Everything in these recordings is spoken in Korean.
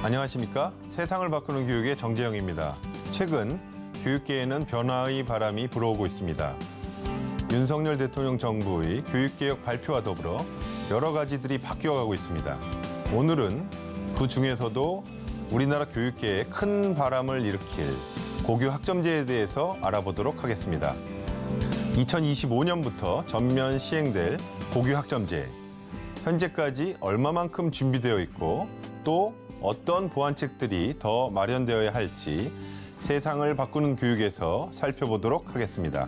안녕하십니까? 세상을 바꾸는 교육의 정재영입니다. 최근 교육계에는 변화의 바람이 불어오고 있습니다. 윤석열 대통령 정부의 교육개혁 발표와 더불어 여러 가지들이 바뀌어가고 있습니다. 오늘은 그 중에서도 우리나라 교육계에 큰 바람을 일으킬 고교 학점제에 대해서 알아보도록 하겠습니다. 2025년부터 전면 시행될 고교 학점제. 현재까지 얼마만큼 준비되어 있고 또 어떤 보완책들이 더 마련되어야 할지 세상을 바꾸는 교육에서 살펴보도록 하겠습니다.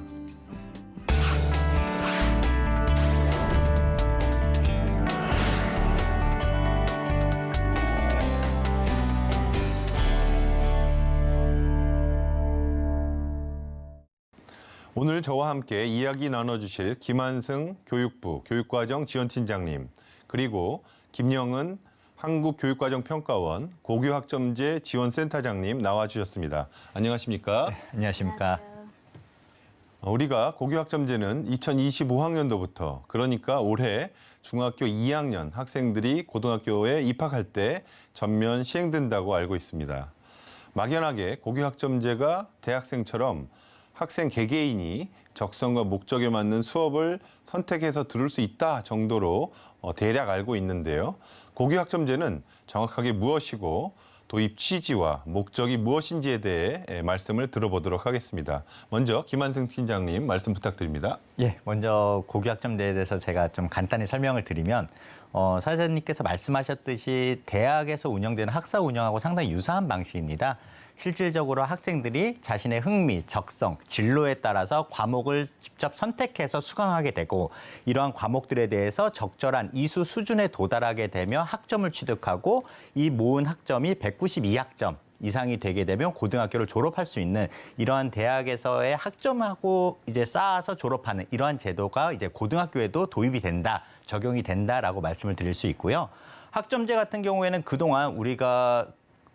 오늘 저와 함께 이야기 나눠주실 김한승 교육부 교육과정 지원팀장님, 그리고 김영은 한국교육과정평가원 고교학점제 지원센터장님 나와주셨습니다. 안녕하십니까? 네, 안녕하십니까? 우리가 고교학점제는 2025학년도부터, 그러니까 올해 중학교 2학년 학생들이 고등학교에 입학할 때 전면 시행된다고 알고 있습니다. 막연하게 고교학점제가 대학생처럼 학생 개개인이 적성과 목적에 맞는 수업을 선택해서 들을 수 있다 정도로 대략 알고 있는데요. 고교학점제는 정확하게 무엇이고 도입 취지와 목적이 무엇인지에 대해 말씀을 들어보도록 하겠습니다. 먼저 김한승 팀장님 말씀 부탁드립니다. 예, 먼저 고교학점제에 대해서 제가 좀 간단히 설명을 드리면 사회자님께서 말씀하셨듯이 대학에서 운영되는 학사 운영하고 상당히 유사한 방식입니다. 실질적으로 학생들이 자신의 흥미, 적성, 진로에 따라서 과목을 직접 선택해서 수강하게 되고 이러한 과목들에 대해서 적절한 이수 수준에 도달하게 되며 학점을 취득하고 이 모은 학점이 192학점 이상이 되게 되면 고등학교를 졸업할 수 있는 이러한 대학에서의 학점하고 이제 쌓아서 졸업하는 이러한 제도가 이제 고등학교에도 도입이 된다, 적용이 된다라고 말씀을 드릴 수 있고요. 학점제 같은 경우에는 그동안 우리가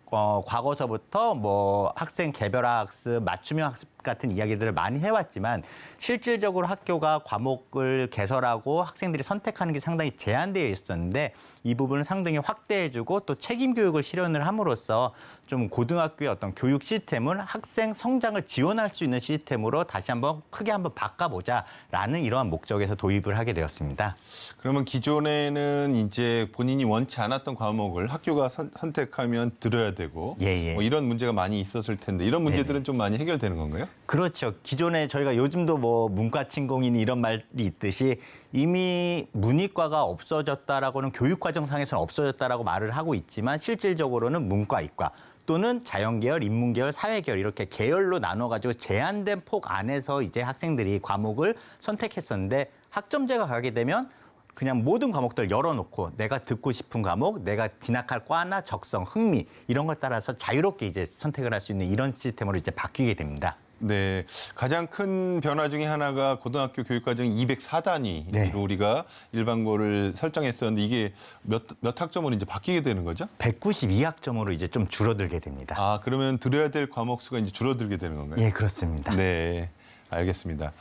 과거서부터 뭐 학생 개별학습, 맞춤형 학습 같은 이야기들을 많이 해왔지만 실질적으로 학교가 과목을 개설하고 학생들이 선택하는 게 상당히 제한되어 있었는데 이 부분을 상당히 확대해주고 또 책임 교육을 실현을 함으로써 좀 고등학교의 어떤 교육 시스템을 학생 성장을 지원할 수 있는 시스템으로 다시 한번 크게 한번 바꿔보자라는 이러한 목적에서 도입을 하게 되었습니다. 그러면 기존에는 이제 본인이 원치 않았던 과목을 학교가 선택하면 들어야 되고 뭐 이런 문제가 많이 있었을 텐데 이런 문제들은 네네. 좀 많이 해결되는 건가요? 그렇죠. 기존에 저희가 요즘도 뭐 문과 침공인 이런 말이 있듯이 이미 문이과가 없어졌다라고는 교육과정상에서는 없어졌다라고 말을 하고 있지만 실질적으로는 문과, 이과 또는 자연계열, 인문계열, 사회계열 이렇게 계열로 나눠가지고 제한된 폭 안에서 이제 학생들이 과목을 선택했었는데 학점제가 가게 되면 그냥 모든 과목들 열어놓고 내가 듣고 싶은 과목, 내가 진학할 과나 적성, 흥미 이런 걸 따라서 자유롭게 이제 선택을 할 수 있는 이런 시스템으로 이제 바뀌게 됩니다. 네, 가장 큰 변화 중에 하나가 고등학교 교육과정 204단위로 네. 우리가 일반고를 설정했었는데 이게 몇 학점으로 이제 바뀌게 되는 거죠? 192학점으로 이제 좀 줄어들게 됩니다. 아, 그러면 들어야 될 과목 수가 이제 줄어들게 되는 건가요? 예, 그렇습니다. 네. 알겠습니다.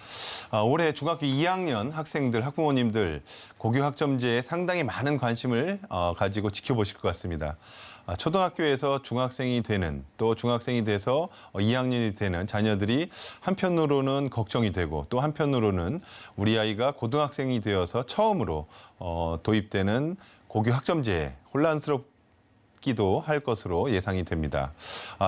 올해 중학교 2학년 학생들, 학부모님들 고교 학점제에 상당히 많은 관심을 가지고 지켜보실 것 같습니다. 초등학교에서 중학생이 되는 또 중학생이 돼서 2학년이 되는 자녀들이 한편으로는 걱정이 되고 또 한편으로는 우리 아이가 고등학생이 되어서 처음으로 도입되는 고교 학점제에 혼란스럽기도 할 것으로 예상이 됩니다.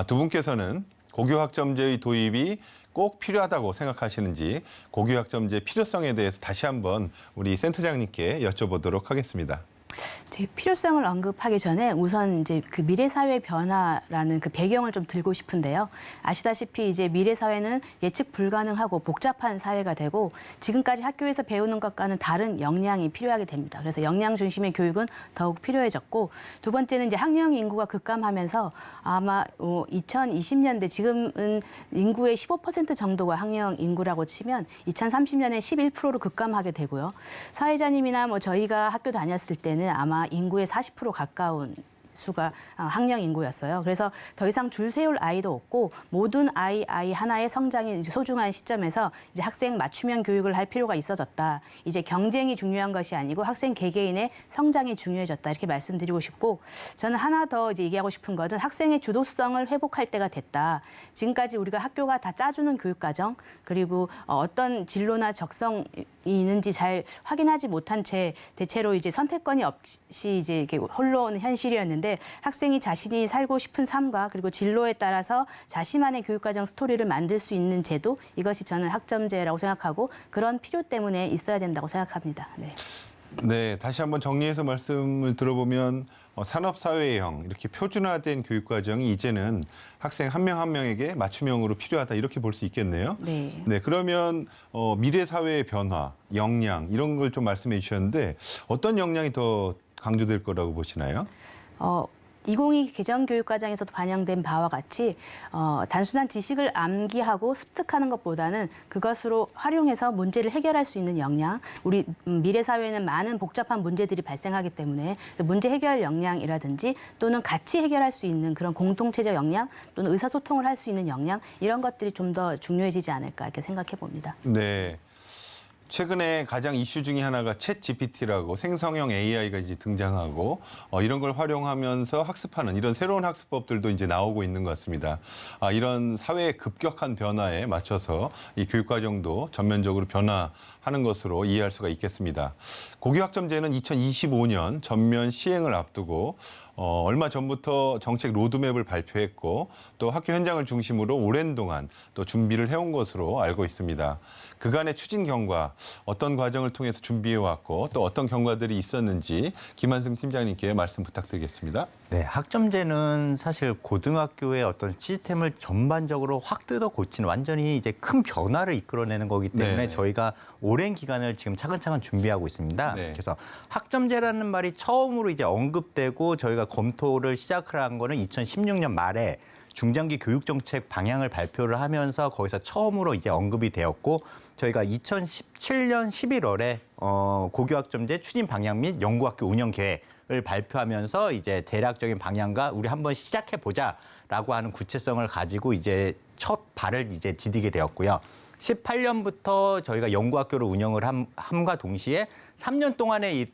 두 분께서는 고교 학점제의 도입이 꼭 필요하다고 생각하시는지 고교 학점제 필요성에 대해서 다시 한번 우리 센터장님께 여쭤보도록 하겠습니다. 제 필요성을 언급하기 전에 우선 이제 그 미래 사회 변화라는 그 배경을 좀 들고 싶은데요. 아시다시피 이제 미래 사회는 예측 불가능하고 복잡한 사회가 되고 지금까지 학교에서 배우는 것과는 다른 역량이 필요하게 됩니다. 그래서 역량 중심의 교육은 더욱 필요해졌고 두 번째는 이제 학령 인구가 급감하면서 아마 2020년대 지금은 인구의 15% 정도가 학령 인구라고 치면 2030년에 11%로 급감하게 되고요. 사회자님이나 뭐 저희가 학교 다녔을 때는 아마 인구의 40% 가까운 수가 학령 인구였어요. 그래서 더 이상 줄 세울 아이도 없고 모든 아이 하나의 성장이 이제 소중한 시점에서 이제 학생 맞춤형 교육을 할 필요가 있어졌다. 이제 경쟁이 중요한 것이 아니고 학생 개개인의 성장이 중요해졌다. 이렇게 말씀드리고 싶고 저는 하나 더 이제 얘기하고 싶은 것은 학생의 주도성을 회복할 때가 됐다. 지금까지 우리가 학교가 다 짜주는 교육과정 그리고 어떤 진로나 적성이 있는지 잘 확인하지 못한 채 대체로 이제 선택권이 없이 이제 이렇게 홀로오는 현실이었는데 학생이 자신이 살고 싶은 삶과 그리고 진로에 따라서 자신만의 교육과정 스토리를 만들 수 있는 제도 이것이 저는 학점제라고 생각하고 그런 필요 때문에 있어야 된다고 생각합니다. 네. 네, 다시 한번 정리해서 말씀을 들어보면 산업사회형 이렇게 표준화된 교육과정이 이제는 학생 한 명 한 명에게 맞춤형으로 필요하다 이렇게 볼 수 있겠네요. 네. 네, 그러면 미래 사회의 변화, 역량 이런 걸 좀 말씀해 주셨는데 어떤 역량이 더 강조될 거라고 보시나요? 2022 개정교육과정에서도 반영된 바와 같이 단순한 지식을 암기하고 습득하는 것보다는 그것으로 활용해서 문제를 해결할 수 있는 역량, 우리 미래 사회에는 많은 복잡한 문제들이 발생하기 때문에 문제 해결 역량이라든지 또는 같이 해결할 수 있는 그런 공동체적 역량 또는 의사소통을 할 수 있는 역량 이런 것들이 좀 더 중요해지지 않을까 이렇게 생각해 봅니다. 네. 최근에 가장 이슈 중에 하나가 챗 GPT라고 생성형 AI가 이제 등장하고 이런 걸 활용하면서 학습하는 이런 새로운 학습법들도 이제 나오고 있는 것 같습니다. 이런 사회의 급격한 변화에 맞춰서 이 교육과정도 전면적으로 변화하는 것으로 이해할 수가 있겠습니다. 고교학점제는 2025년 전면 시행을 앞두고 얼마 전부터 정책 로드맵을 발표했고 또 학교 현장을 중심으로 오랜 동안 또 준비를 해온 것으로 알고 있습니다. 그간의 추진 경과, 어떤 과정을 통해서 준비해왔고 또 어떤 경과들이 있었는지 김한승 팀장님께 말씀 부탁드리겠습니다. 네, 학점제는 사실 고등학교의 어떤 시스템을 전반적으로 확 뜯어 고치는 완전히 이제 큰 변화를 이끌어내는 거기 때문에 네. 저희가 오랜 기간을 지금 차근차근 준비하고 있습니다. 네. 그래서 학점제라는 말이 처음으로 이제 언급되고 저희가 검토를 시작을 한 거는 2016년 말에 중장기 교육정책 방향을 발표를 하면서 거기서 처음으로 이제 언급이 되었고 저희가 2017년 11월에 고교학점제 추진 방향 및 연구학교 운영 계획을 발표하면서 이제 대략적인 방향과 우리 한번 시작해 보자라고 하는 구체성을 가지고 이제 첫 발을 이제 디디게 되었고요. 18년부터 저희가 연구학교를 운영을 함과 동시에 3년 동안의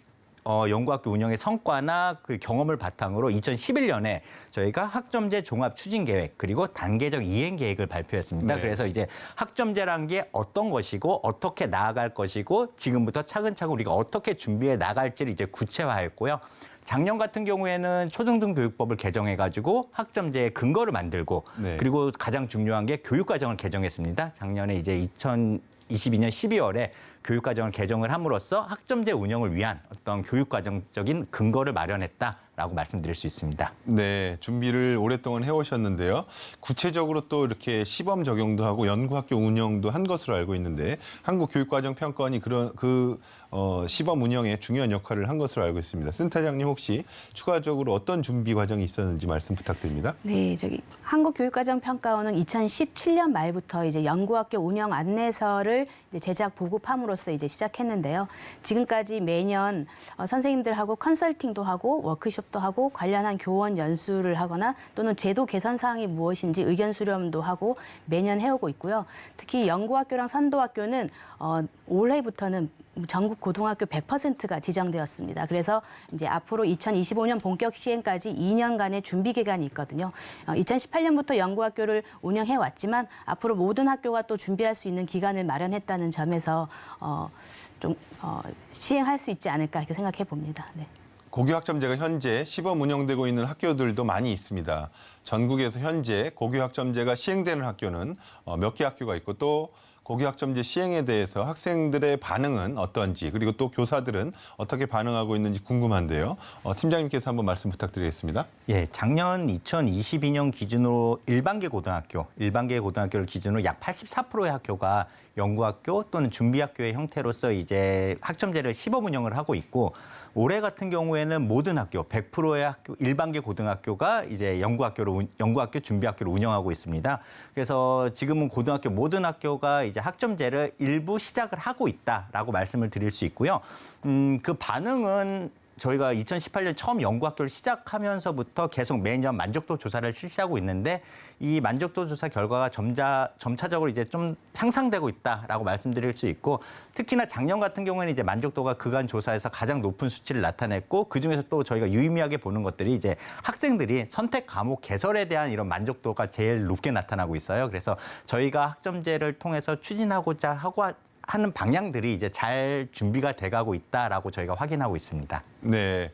연구학교 운영의 성과나 그 경험을 바탕으로 2011년에 저희가 학점제 종합 추진 계획 그리고 단계적 이행 계획을 발표했습니다. 네. 그래서 이제 학점제란 게 어떤 것이고 어떻게 나아갈 것이고 지금부터 차근차근 우리가 어떻게 준비해 나갈지를 이제 구체화했고요. 작년 같은 경우에는 초등등 교육법을 개정해가지고 학점제의 근거를 만들고 네. 그리고 가장 중요한 게 교육과정을 개정했습니다. 작년에 이제 2022년 12월에 교육과정을 개정을 함으로써 학점제 운영을 위한 어떤 교육과정적인 근거를 마련했다라고 말씀드릴 수 있습니다. 네, 준비를 오랫동안 해오셨는데요. 구체적으로 또 이렇게 시범 적용도 하고 연구학교 운영도 한 것으로 알고 있는데 한국교육과정평가원이 그 시범 운영에 중요한 역할을 한 것으로 알고 있습니다. 센터장님 혹시 추가적으로 어떤 준비 과정이 있었는지 말씀 부탁드립니다. 네, 한국교육과정평가원은 2017년 말부터 이제 연구학교 운영 안내서를 이제 제작 보급함으로써 이제 시작했는데요. 지금까지 매년 선생님들하고 컨설팅도 하고 워크숍도 하고 관련한 교원 연수를 하거나 또는 제도 개선 사항이 무엇인지 의견 수렴도 하고 매년 해오고 있고요. 특히 연구학교랑 선도학교는 올해부터는 전국 고등학교 100%가 지정되었습니다. 그래서 이제 앞으로 2025년 본격 시행까지 2년간의 준비 기간이 있거든요. 2018년부터 연구학교를 운영해 왔지만 앞으로 모든 학교가 또 준비할 수 있는 기간을 마련했다는 점에서 시행할 수 있지 않을까 이렇게 생각해 봅니다. 네. 고교학점제가 현재 시범 운영되고 있는 학교들도 많이 있습니다. 전국에서 현재 고교학점제가 시행되는 학교는 몇 개 학교가 있고 또 고교학점제 시행에 대해서 학생들의 반응은 어떤지 그리고 또 교사들은 어떻게 반응하고 있는지 궁금한데요. 팀장님께서 한번 말씀 부탁드리겠습니다. 예, 작년 2022년 기준으로 일반계 고등학교를 기준으로 약 84%의 학교가 연구학교 또는 준비학교의 형태로서 이제 학점제를 시범 운영을 하고 있고 올해 같은 경우에는 모든 학교, 100%의 학교, 일반계 고등학교가 이제 연구학교, 준비학교를 운영하고 있습니다. 그래서 지금은 고등학교 모든 학교가 이제 학점제를 일부 시작을 하고 있다라고 말씀을 드릴 수 있고요. 그 반응은 저희가 2018년 처음 연구학교를 시작하면서부터 계속 매년 만족도 조사를 실시하고 있는데 이 만족도 조사 결과가 점차적으로 이제 좀 향상되고 있다라고 말씀드릴 수 있고 특히나 작년 같은 경우에는 이제 만족도가 그간 조사에서 가장 높은 수치를 나타냈고 그중에서 또 저희가 유의미하게 보는 것들이 이제 학생들이 선택 과목 개설에 대한 이런 만족도가 제일 높게 나타나고 있어요. 그래서 저희가 학점제를 통해서 추진하고자 하는 방향들이 이제 잘 준비가 돼가고 있다라고 저희가 확인하고 있습니다. 네.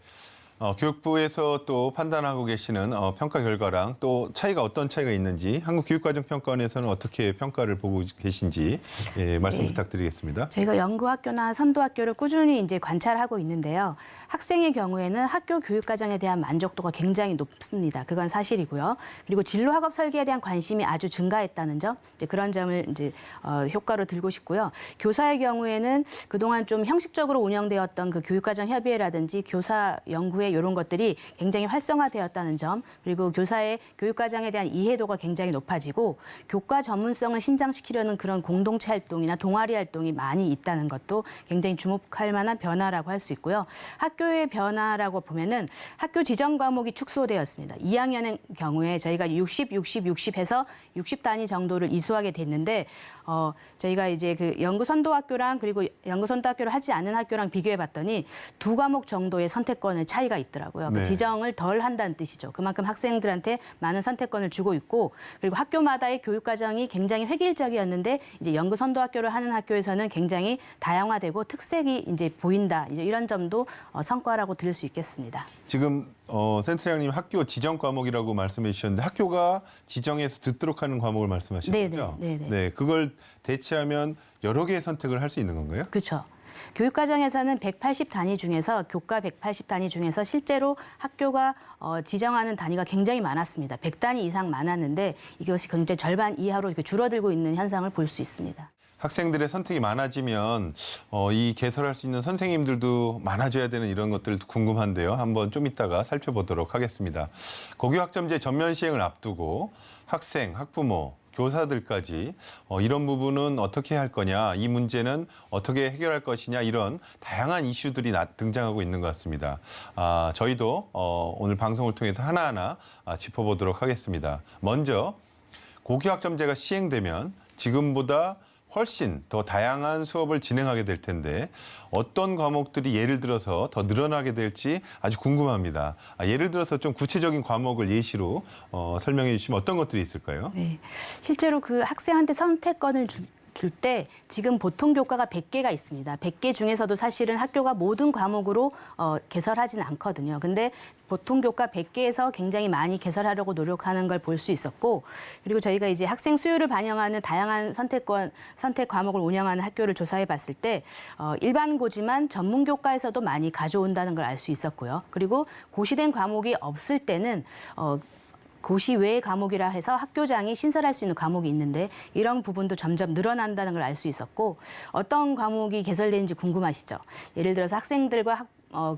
교육부에서 또 판단하고 계시는 평가 결과랑 또 어떤 차이가 있는지 한국교육과정평가원에서는 어떻게 평가를 보고 계신지 말씀 네. 부탁드리겠습니다. 저희가 연구학교나 선도학교를 꾸준히 이제 관찰하고 있는데요. 학생의 경우에는 학교 교육과정에 대한 만족도가 굉장히 높습니다. 그건 사실이고요. 그리고 진로 학업 설계에 대한 관심이 아주 증가했다는 점, 이제 그런 점을 이제 효과로 들고 싶고요. 교사의 경우에는 그동안 좀 형식적으로 운영되었던 그 교육과정 협의회라든지 교사 연구회 이런 것들이 굉장히 활성화되었다는 점, 그리고 교사의 교육과정에 대한 이해도가 굉장히 높아지고 교과 전문성을 신장시키려는 그런 공동체 활동이나 동아리 활동이 많이 있다는 것도 굉장히 주목할 만한 변화라고 할 수 있고요. 학교의 변화라고 보면은 학교 지정 과목이 축소되었습니다. 2학년의 경우에 저희가 60 해서 60단위 정도를 이수하게 됐는데 저희가 이제 그 연구선도학교랑 그리고 연구선도학교를 하지 않은 학교랑 비교해 봤더니 2과목 정도의 선택권의 차이가 있더라고요. 네. 그 지정을 덜 한다는 뜻이죠. 그만큼 학생들한테 많은 선택권을 주고 있고 그리고 학교마다의 교육 과정이 굉장히 획일적이었는데 이제 연구선도학교를 하는 학교에서는 굉장히 다양화되고 특색이 이제 보인다. 이제 이런 점도 성과라고 들을 수 있겠습니다. 지금 센터장님 학교 지정 과목이라고 말씀해 주셨는데 학교가 지정해서 듣도록 하는 과목을 말씀하시는 네네, 거죠? 네네. 네, 그걸 대체하면 여러 개의 선택을 할 수 있는 건가요? 그렇죠. 교육과정에서는 180단위 중에서 교과 180단위 중에서 실제로 학교가 지정하는 단위가 굉장히 많았습니다. 100단위 이상 많았는데 이것이 굉장히 절반 이하로 이렇게 줄어들고 있는 현상을 볼 수 있습니다. 학생들의 선택이 많아지면 이 개설할 수 있는 선생님들도 많아져야 되는 이런 것들도 궁금한데요. 한번 좀 이따가 살펴보도록 하겠습니다. 고교학점제 전면 시행을 앞두고 학생, 학부모, 교사들까지 이런 부분은 어떻게 할 거냐, 이 문제는 어떻게 해결할 것이냐 이런 다양한 이슈들이 등장하고 있는 것 같습니다. 저희도 오늘 방송을 통해서 하나하나 짚어보도록 하겠습니다. 먼저 고교학점제가 시행되면 지금보다 훨씬 더 다양한 수업을 진행하게 될 텐데 어떤 과목들이 예를 들어서 더 늘어나게 될지 아주 궁금합니다. 예를 들어서 좀 구체적인 과목을 예시로 설명해 주시면 어떤 것들이 있을까요? 네, 실제로 그 학생한테 선택권을 줄 때 지금 보통 교과가 100개가 있습니다. 100개 중에서도 사실은 학교가 모든 과목으로 개설하진 않거든요. 근데 보통 교과 100개에서 굉장히 많이 개설하려고 노력하는 걸 볼 수 있었고 그리고 저희가 이제 학생 수요를 반영하는 다양한 선택 과목을 운영하는 학교를 조사해 봤을 때 일반고지만 전문 교과에서도 많이 가져온다는 걸 알 수 있었고요. 그리고 고시된 과목이 없을 때는 고시 외의 과목이라 해서 학교장이 신설할 수 있는 과목이 있는데 이런 부분도 점점 늘어난다는 걸 알 수 있었고 어떤 과목이 개설되는지 궁금하시죠? 예를 들어서 학생들과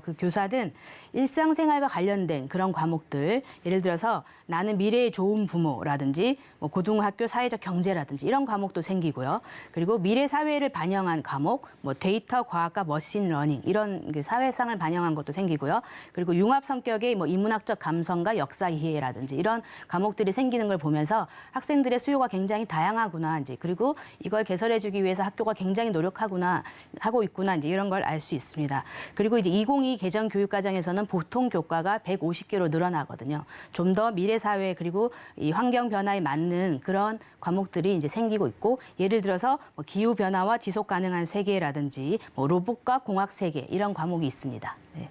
그 교사든 일상생활과 관련된 그런 과목들, 예를 들어서 나는 미래의 좋은 부모라든지 뭐 고등학교 사회적 경제라든지 이런 과목도 생기고요. 그리고 미래 사회를 반영한 과목, 뭐 데이터 과학과 머신 러닝 이런 사회상을 반영한 것도 생기고요. 그리고 융합 성격의 뭐 인문학적 감성과 역사 이해라든지 이런 과목들이 생기는 걸 보면서 학생들의 수요가 굉장히 다양하구나 이제 그리고 이걸 개설해주기 위해서 학교가 굉장히 하고 있구나 이제 이런 걸 알 수 있습니다. 그리고 이제 2022 개정 교육과정에서는 보통 교과가 150개로 늘어나거든요. 좀 더 미래 사회 그리고 이 환경 변화에 맞는 그런 과목들이 이제 생기고 있고 예를 들어서 뭐 기후 변화와 지속 가능한 세계라든지 뭐 로봇과 공학 세계 이런 과목이 있습니다. 네.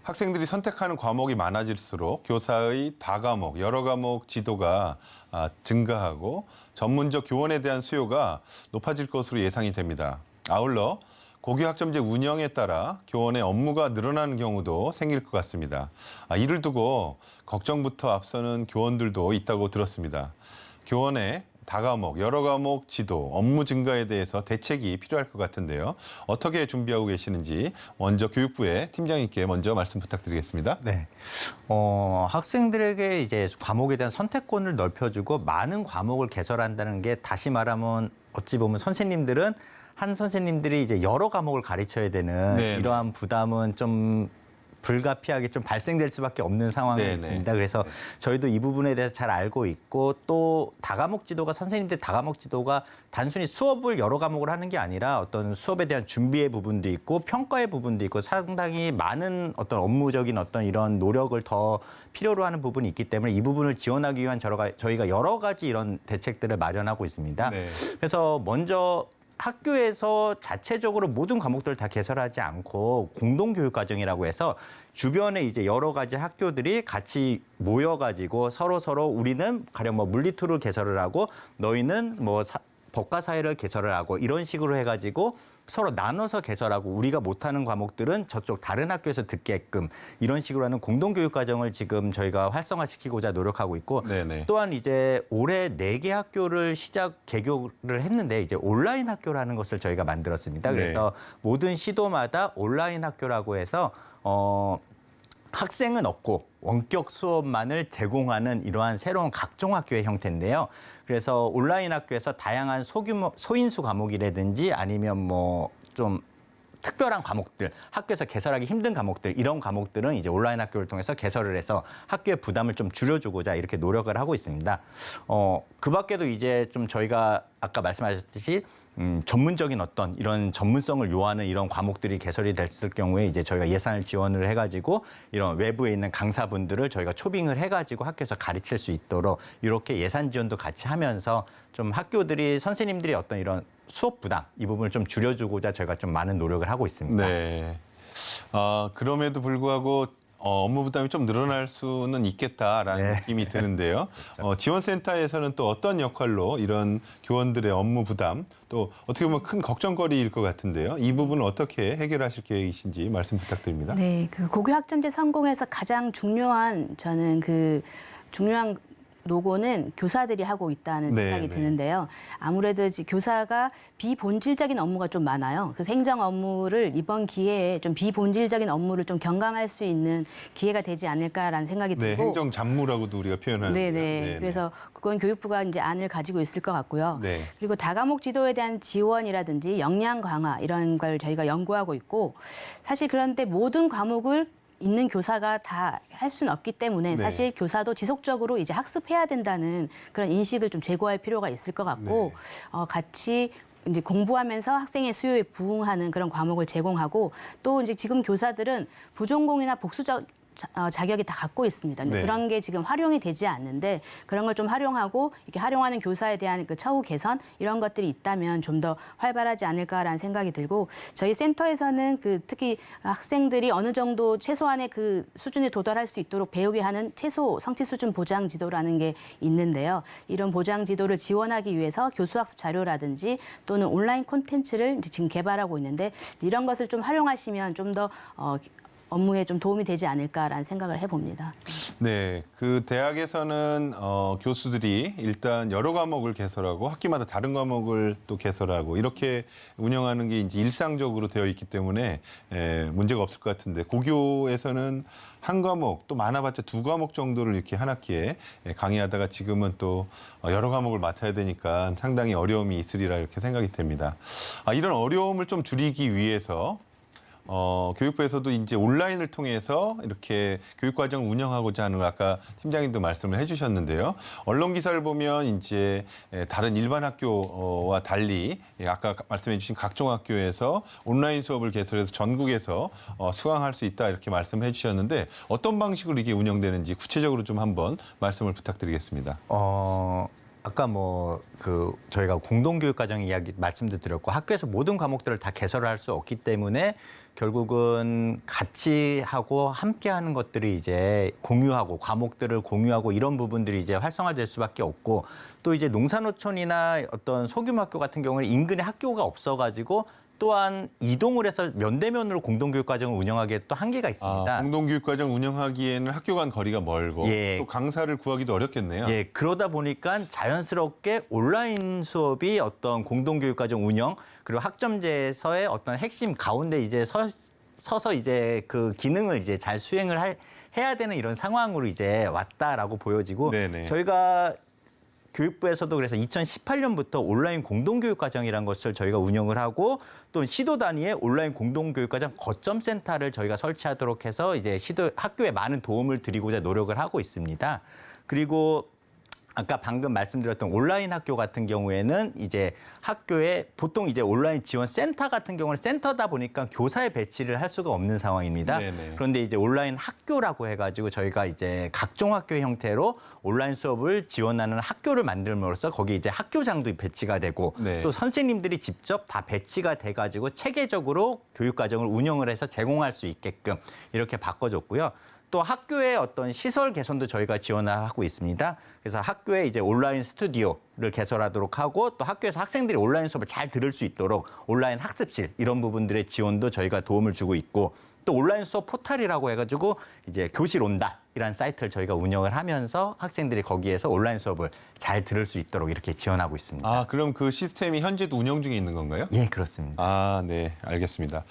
학생들이 선택하는 과목이 많아질수록 교사의 다과목, 여러 과목 지도가 증가하고 전문적 교원에 대한 수요가 높아질 것으로 예상이 됩니다. 아울러 고교학점제 운영에 따라 교원의 업무가 늘어나는 경우도 생길 것 같습니다. 이를 두고 걱정부터 앞서는 교원들도 있다고 들었습니다. 교원의 다과목, 여러 과목 지도, 업무 증가에 대해서 대책이 필요할 것 같은데요. 어떻게 준비하고 계시는지 먼저 교육부의 팀장님께 먼저 말씀 부탁드리겠습니다. 네. 학생들에게 이제 과목에 대한 선택권을 넓혀주고 많은 과목을 개설한다는 게 다시 말하면 어찌 보면 선생님들은 한 선생님들이 이제 여러 과목을 가르쳐야 되는 네. 이러한 부담은 좀 불가피하게 좀 발생될 수밖에 없는 상황이 네네. 있습니다. 그래서 저희도 이 부분에 대해서 잘 알고 있고 또 다과목 지도가 선생님들 다과목 지도가 단순히 수업을 여러 과목을 하는 게 아니라 어떤 수업에 대한 준비의 부분도 있고 평가의 부분도 있고 상당히 많은 어떤 업무적인 어떤 이런 노력을 더 필요로 하는 부분이 있기 때문에 이 부분을 지원하기 위한 저희가 여러 가지 이런 대책들을 마련하고 있습니다. 네. 그래서 먼저 학교에서 자체적으로 모든 과목들을 다 개설하지 않고 공동교육과정이라고 해서 주변에 이제 여러 가지 학교들이 같이 모여가지고 서로 우리는 가령 뭐 물리투를 개설을 하고 너희는 뭐 법과사회를 개설을 하고 이런 식으로 해가지고 서로 나눠서 개설하고 우리가 못하는 과목들은 저쪽 다른 학교에서 듣게끔 이런 식으로 하는 공동교육 과정을 지금 저희가 활성화시키고자 노력하고 있고 네네. 또한 이제 올해 4개 학교를 개교를 했는데 이제 온라인 학교라는 것을 저희가 만들었습니다. 네. 그래서 모든 시도마다 온라인 학교라고 해서 학생은 없고 원격 수업만을 제공하는 이러한 새로운 각종 학교의 형태인데요. 그래서 온라인 학교에서 다양한 소인수 과목이라든지 아니면 뭐 좀 특별한 과목들, 학교에서 개설하기 힘든 과목들, 이런 과목들은 이제 온라인 학교를 통해서 개설을 해서 학교의 부담을 좀 줄여주고자 이렇게 노력을 하고 있습니다. 그 밖에도 이제 좀 저희가 아까 말씀하셨듯이 전문적인 어떤 이런 전문성을 요하는 이런 과목들이 개설이 됐을 경우에 이제 저희가 예산을 지원을 해가지고 이런 외부에 있는 강사분들을 저희가 초빙을 해가지고 학교에서 가르칠 수 있도록 이렇게 예산 지원도 같이 하면서 좀 학교들이 선생님들이 어떤 이런 수업 부담 이 부분을 좀 줄여주고자 저희가 좀 많은 노력을 하고 있습니다. 네. 그럼에도 불구하고 업무 부담이 좀 늘어날 수는 있겠다라는 네. 느낌이 드는데요. 지원센터에서는 또 어떤 역할로 이런 교원들의 업무 부담 또 어떻게 보면 큰 걱정거리일 것 같은데요. 이 부분은 어떻게 해결하실 계획이신지 말씀 부탁드립니다. 네, 그 고교학점제 성공에서 가장 중요한 중요한 노고는 교사들이 하고 있다는 네, 생각이 네. 드는데요. 아무래도 교사가 비본질적인 업무가 좀 많아요. 그래서 행정 업무를 이번 기회에 좀 비본질적인 업무를 좀 경감할 수 있는 기회가 되지 않을까라는 생각이 네, 들고. 행정 잡무라고도 우리가 표현하는데요. 네네. 그래서 그건 교육부가 이제 안을 가지고 있을 것 같고요. 네. 그리고 다과목 지도에 대한 지원이라든지 역량 강화 이런 걸 저희가 연구하고 있고 사실 그런데 모든 과목을 있는 교사가 다 할 수는 없기 때문에 네. 사실 교사도 지속적으로 이제 학습해야 된다는 그런 인식을 좀 제고할 필요가 있을 것 같고 같이 이제 공부하면서 학생의 수요에 부응하는 그런 과목을 제공하고 또 이제 지금 교사들은 부전공이나 복수적 자격이 다 갖고 있습니다. 근데 네. 그런 게 지금 활용이 되지 않는데 그런 걸 좀 활용하고 이렇게 활용하는 교사에 대한 그 처우 개선 이런 것들이 있다면 좀 더 활발하지 않을까라는 생각이 들고 저희 센터에서는 특히 학생들이 어느 정도 최소한의 그 수준에 도달할 수 있도록 배우게 하는 최소 성취 수준 보장 지도라는 게 있는데요. 이런 보장 지도를 지원하기 위해서 교수학습 자료라든지 또는 온라인 콘텐츠를 지금 개발하고 있는데 이런 것을 좀 활용하시면 좀 더 업무에 좀 도움이 되지 않을까라는 생각을 해봅니다. 네, 그 대학에서는 교수들이 일단 여러 과목을 개설하고 학기마다 다른 과목을 또 개설하고 이렇게 운영하는 게 이제 일상적으로 되어 있기 때문에 문제가 없을 것 같은데 고교에서는 한 과목 또 많아봤자 2과목 정도를 이렇게 한 학기에 강의하다가 지금은 또 여러 과목을 맡아야 되니까 상당히 어려움이 있으리라 이렇게 생각이 됩니다. 이런 어려움을 좀 줄이기 위해서 교육부에서도 이제 온라인을 통해서 이렇게 교육과정을 운영하고자 하는 걸 아까 팀장님도 말씀을 해주셨는데요. 언론 기사를 보면 이제 다른 일반 학교와 달리 아까 말씀해주신 각종 학교에서 온라인 수업을 개설해서 전국에서 수강할 수 있다 이렇게 말씀해 주셨는데 어떤 방식으로 이게 운영되는지 구체적으로 좀 한번 말씀을 부탁드리겠습니다. 아까 저희가 공동교육과정 이야기 말씀도 드렸고 학교에서 모든 과목들을 다 개설을 할 수 없기 때문에 결국은 같이 하고 함께 하는 것들이 이제 공유하고 과목들을 공유하고 이런 부분들이 이제 활성화될 수밖에 없고 또 이제 농산어촌이나 어떤 소규모 학교 같은 경우는 인근에 학교가 없어가지고 또한 이동을 해서 면대면으로 공동교육과정을 운영하기에 또 한계가 있습니다. 공동교육과정 운영하기에는 학교 간 거리가 멀고 또 강사를 구하기도 어렵겠네요. 예, 그러다 보니까 자연스럽게 온라인 수업이 어떤 공동교육과정 운영 그리고 학점제에서의 어떤 핵심 가운데 이제 서서 이제 그 기능을 이제 잘 수행을 해야 되는 이런 상황으로 이제 왔다라고 보여지고 네네. 저희가 교육부에서도 그래서 2018년부터 온라인 공동교육과정이라는 것을 저희가 운영을 하고 또 시도 단위의 온라인 공동교육과정 거점센터를 저희가 설치하도록 해서 이제 학교에 많은 도움을 드리고자 노력을 하고 있습니다. 그리고 아까 방금 말씀드렸던 온라인 학교 같은 경우에는 이제 학교에 보통 이제 온라인 지원 센터 같은 경우는 센터다 보니까 교사의 배치를 할 수가 없는 상황입니다. 네네. 그런데 이제 온라인 학교라고 해가지고 저희가 이제 각종 학교 형태로 온라인 수업을 지원하는 학교를 만들므로써 거기 이제 학교장도 배치가 되고 네. 또 선생님들이 직접 다 배치가 돼가지고 체계적으로 교육과정을 운영을 해서 제공할 수 있게끔 이렇게 바꿔줬고요. 또 학교의 어떤 시설 개선도 저희가 지원을 하고 있습니다. 그래서 학교에 이제 온라인 스튜디오를 개설하도록 하고 또 학교에서 학생들이 온라인 수업을 잘 들을 수 있도록 온라인 학습실 이런 부분들의 지원도 저희가 도움을 주고 있고 또 온라인 수업 포털이라고 해가지고 이제 교실 온다이라는 사이트를 저희가 운영을 하면서 학생들이 거기에서 온라인 수업을 잘 들을 수 있도록 이렇게 지원하고 있습니다. 아, 그럼 그 시스템이 현재도 운영 중에 있는 건가요? 예, 그렇습니다. 아, 네, 알겠습니다.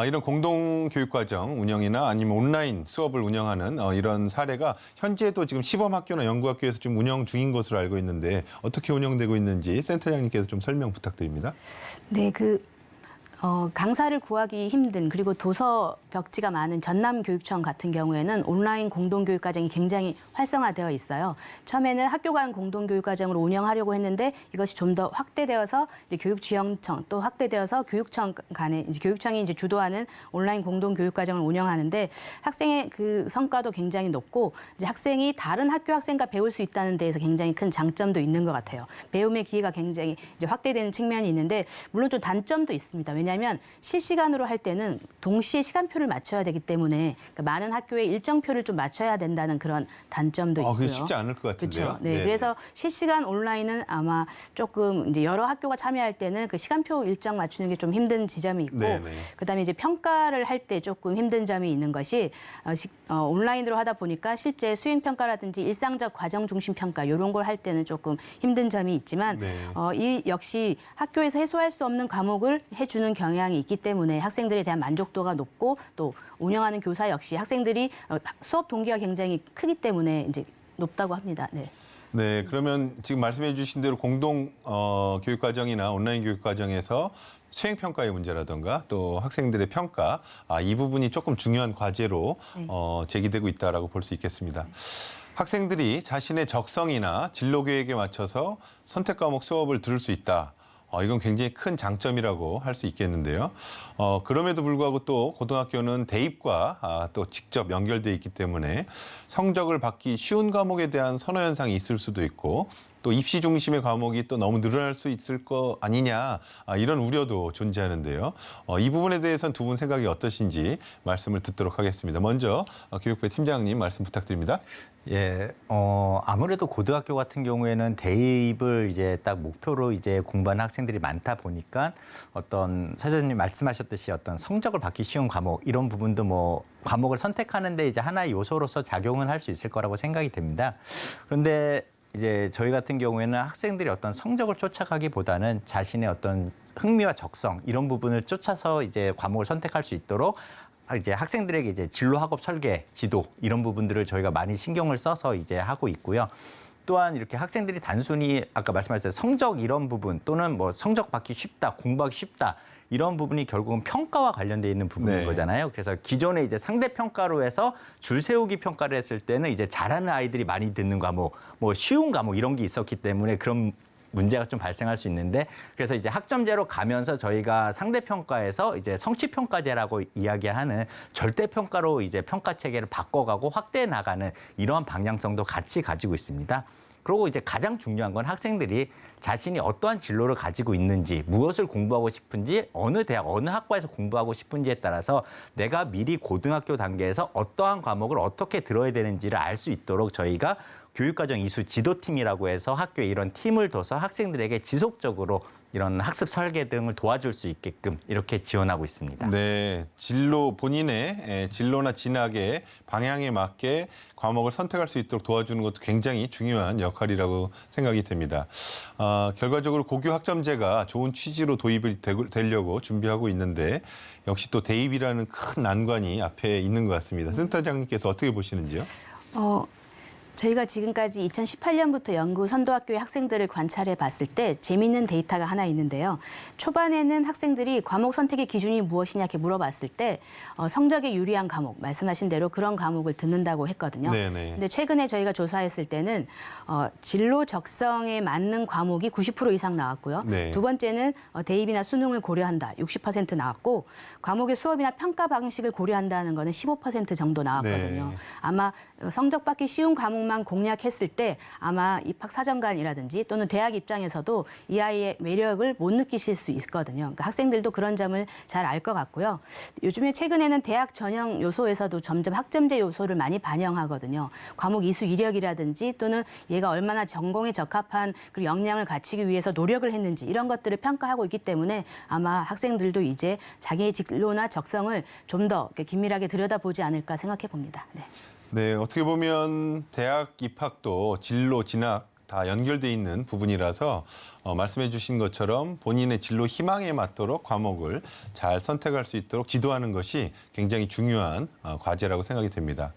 이런 공동교육과정 운영이나 아니면 온라인 수업을 운영하는 이런 사례가 현재도 지금 시범학교나 연구학교에서 좀 운영 중인 것으로 알고 있는데 어떻게 운영되고 있는지 센터장님께서 좀 설명 부탁드립니다. 네, 강사를 구하기 힘든 그리고 도서 벽지가 많은 전남교육청 같은 경우에는 온라인 공동교육과정이 굉장히 활성화되어 있어요. 처음에는 학교 간 공동교육과정으로 운영하려고 했는데 이것이 좀 더 확대되어서 이제 교육지원청 또 확대되어서 교육청 간에 이제 교육청이 이제 주도하는 온라인 공동교육과정을 운영하는데 학생의 그 성과도 굉장히 높고 이제 학생이 다른 학교 학생과 배울 수 있다는 데에서 굉장히 큰 장점도 있는 것 같아요. 배움의 기회가 굉장히 이제 확대되는 측면이 있는데 물론 좀 단점도 있습니다. 왜냐하면 실시간으로 할 때는 동시에 시간표를 맞춰야 되기 때문에 그러니까 많은 학교에 일정표를 좀 맞춰야 된다는 그런 단점도 있고요. 그게 쉽지 않을 것 같은데요. 그렇죠. 네, 네네. 그래서 실시간 온라인은 아마 조금 이제 여러 학교가 참여할 때는 그 시간표 일정 맞추는 게 좀 힘든 지점이 있고, 네네. 그다음에 이제 평가를 할 때 조금 힘든 점이 있는 것이 온라인으로 하다 보니까 실제 수행 평가라든지 일상적 과정 중심 평가 이런 걸 할 때는 조금 힘든 점이 있지만 네. 이 역시 학교에서 해소할 수 없는 과목을 해주는 경향이 있기 때문에 학생들에 대한 만족도가 높고 또 운영하는 교사 역시 학생들이 수업 동기가 굉장히 크기 때문에 이제 높다고 합니다. 네. 네, 그러면 지금 말씀해 주신 대로 공동 교육과정이나 온라인 교육과정에서 수행평가의 문제라든가 또 학생들의 평가, 이 부분이 조금 중요한 과제로 제기되고 있다라고 볼 수 있겠습니다. 학생들이 자신의 적성이나 진로 계획에 맞춰서 선택 과목 수업을 들을 수 있다. 이건 굉장히 큰 장점이라고 할 수 있겠는데요. 그럼에도 불구하고 또 고등학교는 대입과 또 직접 연결돼 있기 때문에 성적을 받기 쉬운 과목에 대한 선호 현상이 있을 수도 있고 또 입시 중심의 과목이 또 너무 늘어날 수 있을 거 아니냐 이런 우려도 존재하는데요. 이 부분에 대해서는 두 분 생각이 어떠신지 말씀을 듣도록 하겠습니다. 먼저 교육부의 팀장님 말씀 부탁드립니다. 예, 아무래도 고등학교 같은 경우에는 대입을 이제 딱 목표로 이제 공부하는 학생들이 많다 보니까 어떤 사장님 말씀하셨듯이 어떤 성적을 받기 쉬운 과목 이런 부분도 뭐 과목을 선택하는데 이제 하나의 요소로서 작용은 할 수 있을 거라고 생각이 됩니다. 그런데 이제 저희 같은 경우에는 학생들이 어떤 성적을 쫓아가기보다는 자신의 어떤 흥미와 적성 이런 부분을 쫓아서 이제 과목을 선택할 수 있도록 이제 학생들에게 이제 진로 학업 설계, 지도 이런 부분들을 저희가 많이 신경을 써서 이제 하고 있고요. 또한 이렇게 학생들이 단순히 아까 말씀하셨던 성적 이런 부분 또는 뭐 성적 받기 쉽다, 공부하기 쉽다 이런 부분이 결국은 평가와 관련돼 있는 부분인 네. 거잖아요. 그래서 기존에 이제 상대 평가로 해서 줄 세우기 평가를 했을 때는 이제 잘하는 아이들이 많이 듣는 과목, 뭐 쉬운 과목 이런 게 있었기 때문에 그런 문제가 좀 발생할 수 있는데 그래서 이제 학점제로 가면서 저희가 상대 평가에서 이제 성취 평가제라고 이야기하는 절대 평가로 이제 평가 체계를 바꿔가고 확대해 나가는 이러한 방향성도 같이 가지고 있습니다. 그리고 이제 가장 중요한 건 학생들이 자신이 어떠한 진로를 가지고 있는지, 무엇을 공부하고 싶은지, 어느 대학, 어느 학과에서 공부하고 싶은지에 따라서 내가 미리 고등학교 단계에서 어떠한 과목을 어떻게 들어야 되는지를 알 수 있도록 저희가 교육과정 이수 지도팀이라고 해서 학교에 이런 팀을 둬서 학생들에게 지속적으로 이런 학습 설계 등을 도와줄 수 있게끔 이렇게 지원하고 있습니다. 네, 본인의 진로나 진학의 방향에 맞게 과목을 선택할 수 있도록 도와주는 것도 굉장히 중요한 역할이라고 생각이 됩니다. 결과적으로 고교 학점제가 좋은 취지로 도입이 되려고 준비하고 있는데 역시 또 대입이라는 큰 난관이 앞에 있는 것 같습니다. 센터장님께서 어떻게 보시는지요? 저희가 지금까지 2018년부터 연구 선도학교의 학생들을 관찰해 봤을 때 재미있는 데이터가 하나 있는데요. 초반에는 학생들이 과목 선택의 기준이 무엇이냐 이렇게 물어봤을 때 성적에 유리한 과목, 말씀하신 대로 그런 과목을 듣는다고 했거든요. 네네. 근데 최근에 저희가 조사했을 때는 진로 적성에 맞는 과목이 90% 이상 나왔고요. 네. 두 번째는 대입이나 수능을 고려한다, 60% 나왔고 과목의 수업이나 평가 방식을 고려한다는 거는 15% 정도 나왔거든요. 네. 아마 성적 받기 쉬운 과목만 공략했을 때 아마 입학사정관이라든지 또는 대학 입장에서도 이 아이의 매력을 못 느끼실 수 있거든요. 그러니까 학생들도 그런 점을 잘 알 것 같고요. 요즘에 최근에는 대학 전형 요소에서도 점점 학점제 요소를 많이 반영하거든요. 과목 이수 이력이라든지 또는 얘가 얼마나 전공에 적합한 그리고 역량을 갖추기 위해서 노력을 했는지 이런 것들을 평가하고 있기 때문에 아마 학생들도 이제 자기의 진로나 적성을 좀 더 긴밀하게 들여다보지 않을까 생각해 봅니다. 네. 네, 어떻게 보면 대학 입학도 진로, 진학 다 연결돼 있는 부분이라서 말씀해 주신 것처럼 본인의 진로 희망에 맞도록 과목을 잘 선택할 수 있도록 지도하는 것이 굉장히 중요한 과제라고 생각이 됩니다.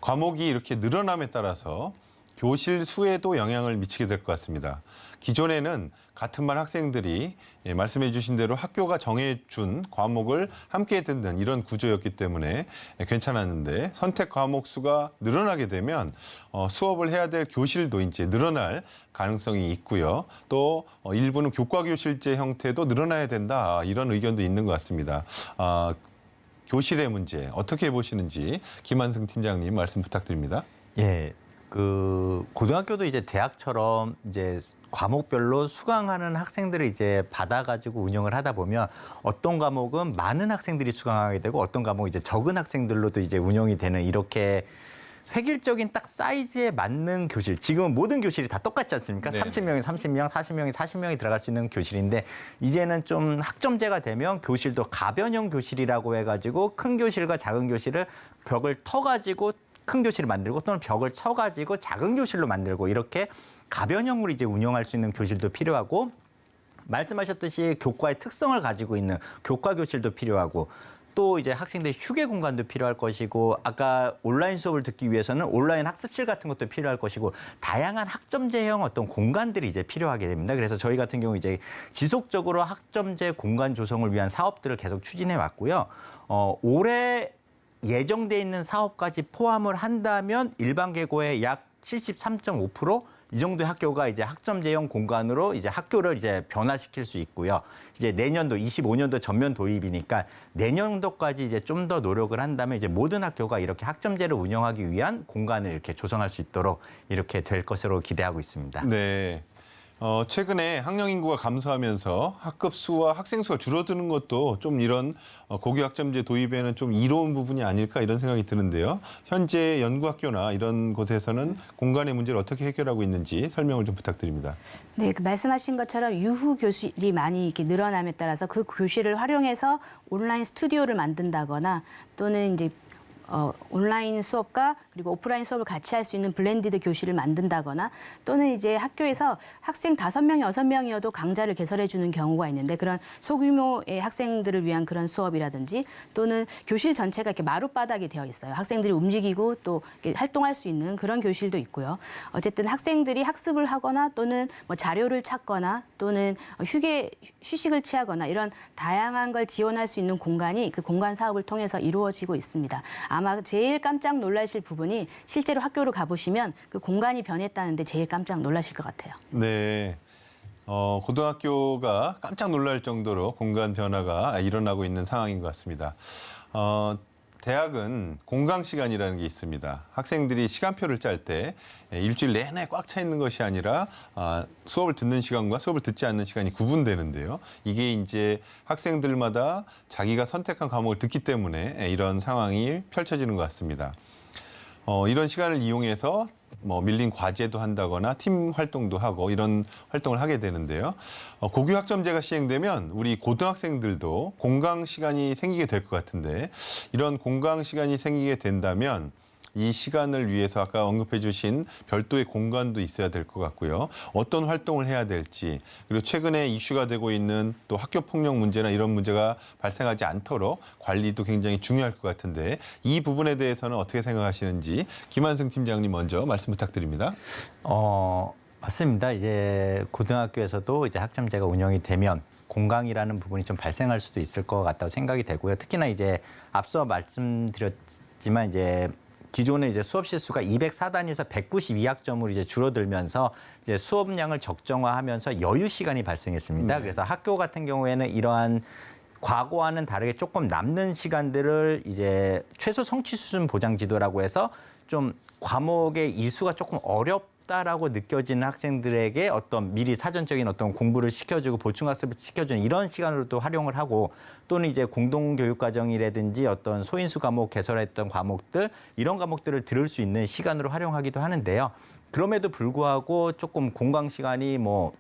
과목이 이렇게 늘어남에 따라서 교실 수에도 영향을 미치게 될 것 같습니다. 기존에는 같은 반 학생들이 말씀해 주신 대로 학교가 정해준 과목을 함께 듣는 이런 구조였기 때문에 괜찮았는데 선택 과목 수가 늘어나게 되면 수업을 해야 될 교실도 이제 늘어날 가능성이 있고요. 또 일부는 교과 교실제 형태도 늘어나야 된다 이런 의견도 있는 것 같습니다. 교실의 문제 어떻게 보시는지 김한승 팀장님 말씀 부탁드립니다. 예. 고등학교도 이제 대학처럼 이제 과목별로 수강하는 학생들을 이제 받아가지고 운영을 하다 보면 어떤 과목은 많은 학생들이 수강하게 되고 어떤 과목은 이제 적은 학생들로도 이제 운영이 되는 이렇게 획일적인 딱 사이즈에 맞는 교실. 지금은 모든 교실이 다 똑같지 않습니까? 네네. 30명이 30명, 40명이 40명이 들어갈 수 있는 교실인데 이제는 좀 학점제가 되면 교실도 가변형 교실이라고 해가지고 큰 교실과 작은 교실을 벽을 터가지고 큰 교실을 만들고 또는 벽을 쳐가지고 작은 교실로 만들고 이렇게 가변형으로 이제 운영할 수 있는 교실도 필요하고 말씀하셨듯이 교과의 특성을 가지고 있는 교과 교실도 필요하고 또 이제 학생들의 휴게 공간도 필요할 것이고 아까 온라인 수업을 듣기 위해서는 온라인 학습실 같은 것도 필요할 것이고 다양한 학점제형 어떤 공간들이 이제 필요하게 됩니다. 그래서 저희 같은 경우 이제 지속적으로 학점제 공간 조성을 위한 사업들을 계속 추진해 왔고요. 올해 예정돼 있는 사업까지 포함을 한다면 일반 계고의 약 73.5%? 이 정도의 학교가 이제 학점제형 공간으로 이제 학교를 이제 변화시킬 수 있고요. 이제 내년도 25년도 전면 도입이니까 내년도까지 이제 좀 더 노력을 한다면 이제 모든 학교가 이렇게 학점제를 운영하기 위한 공간을 이렇게 조성할 수 있도록 이렇게 될 것으로 기대하고 있습니다. 네. 최근에 학령 인구가 감소하면서 학급 수와 학생 수가 줄어드는 것도 좀 이런 고교 학점제 도입에는 좀 이로운 부분이 아닐까 이런 생각이 드는데요. 현재 연구학교나 이런 곳에서는 공간의 문제를 어떻게 해결하고 있는지 설명을 좀 부탁드립니다. 네, 말씀하신 것처럼 유후 교실이 많이 이렇게 늘어남에 따라서 그 교실을 활용해서 온라인 스튜디오를 만든다거나 또는 이제 온라인 수업과 그리고 오프라인 수업을 같이 할 수 있는 블렌디드 교실을 만든다거나 또는 이제 학교에서 학생 5명, 6명이어도 강좌를 개설해 주는 경우가 있는데 그런 소규모의 학생들을 위한 그런 수업이라든지 또는 교실 전체가 이렇게 마룻바닥이 되어 있어요. 학생들이 움직이고 또 활동할 수 있는 그런 교실도 있고요. 어쨌든 학생들이 학습을 하거나 또는 뭐 자료를 찾거나 또는 휴식을 취하거나 이런 다양한 걸 지원할 수 있는 공간이 그 공간 사업을 통해서 이루어지고 있습니다. 아마 제일 깜짝 놀라실 부분이 실제로 학교를 가보시면 그 공간이 변했다는데 제일 깜짝 놀라실 것 같아요. 네. 고등학교가 깜짝 놀랄 정도로 공간 변화가 일어나고 있는 상황인 것 같습니다. 대학은 공강 시간이라는 게 있습니다. 학생들이 시간표를 짤 때 일주일 내내 꽉 차 있는 것이 아니라 수업을 듣는 시간과 수업을 듣지 않는 시간이 구분되는데요. 이게 이제 학생들마다 자기가 선택한 과목을 듣기 때문에 이런 상황이 펼쳐지는 것 같습니다. 이런 시간을 이용해서 밀린 과제도 한다거나 팀 활동도 하고 이런 활동을 하게 되는데요. 고교 학점제가 시행되면 우리 고등학생들도 공강 시간이 생기게 될 것 같은데 이런 공강 시간이 생기게 된다면 이 시간을 위해서 아까 언급해 주신 별도의 공간도 있어야 될 것 같고요. 어떤 활동을 해야 될지, 그리고 최근에 이슈가 되고 있는 또 학교 폭력 문제나 이런 문제가 발생하지 않도록 관리도 굉장히 중요할 것 같은데 이 부분에 대해서는 어떻게 생각하시는지 김한승 팀장님 먼저 말씀 부탁드립니다. 맞습니다. 이제 고등학교에서도 이제 학점제가 운영이 되면 공강이라는 부분이 좀 발생할 수도 있을 것 같다고 생각이 되고요. 특히나 이제 앞서 말씀드렸지만 이제 기존에 이제 수업 실수가 204단위에서 192학점으로 이제 줄어들면서 이제 수업량을 적정화하면서 여유 시간이 발생했습니다. 그래서 학교 같은 경우에는 이러한 과거와는 다르게 조금 남는 시간들을 이제 최소 성취 수준 보장 지도라고 해서 좀 과목의 이수가 조금 어렵다라고 느껴지는 학생들에게 어떤 미리 사전적인 어떤 공부를 시켜주고 보충학습을 시켜주는 이런 시간으로도 활용을 하고 또는 이제 공동교육과정이라든지 어떤 소인수 과목 개설했던 과목들 이런 과목들을 들을 수 있는 시간으로 활용하기도 하는데요. 그럼에도 불구하고 조금 공강 시간이 뭐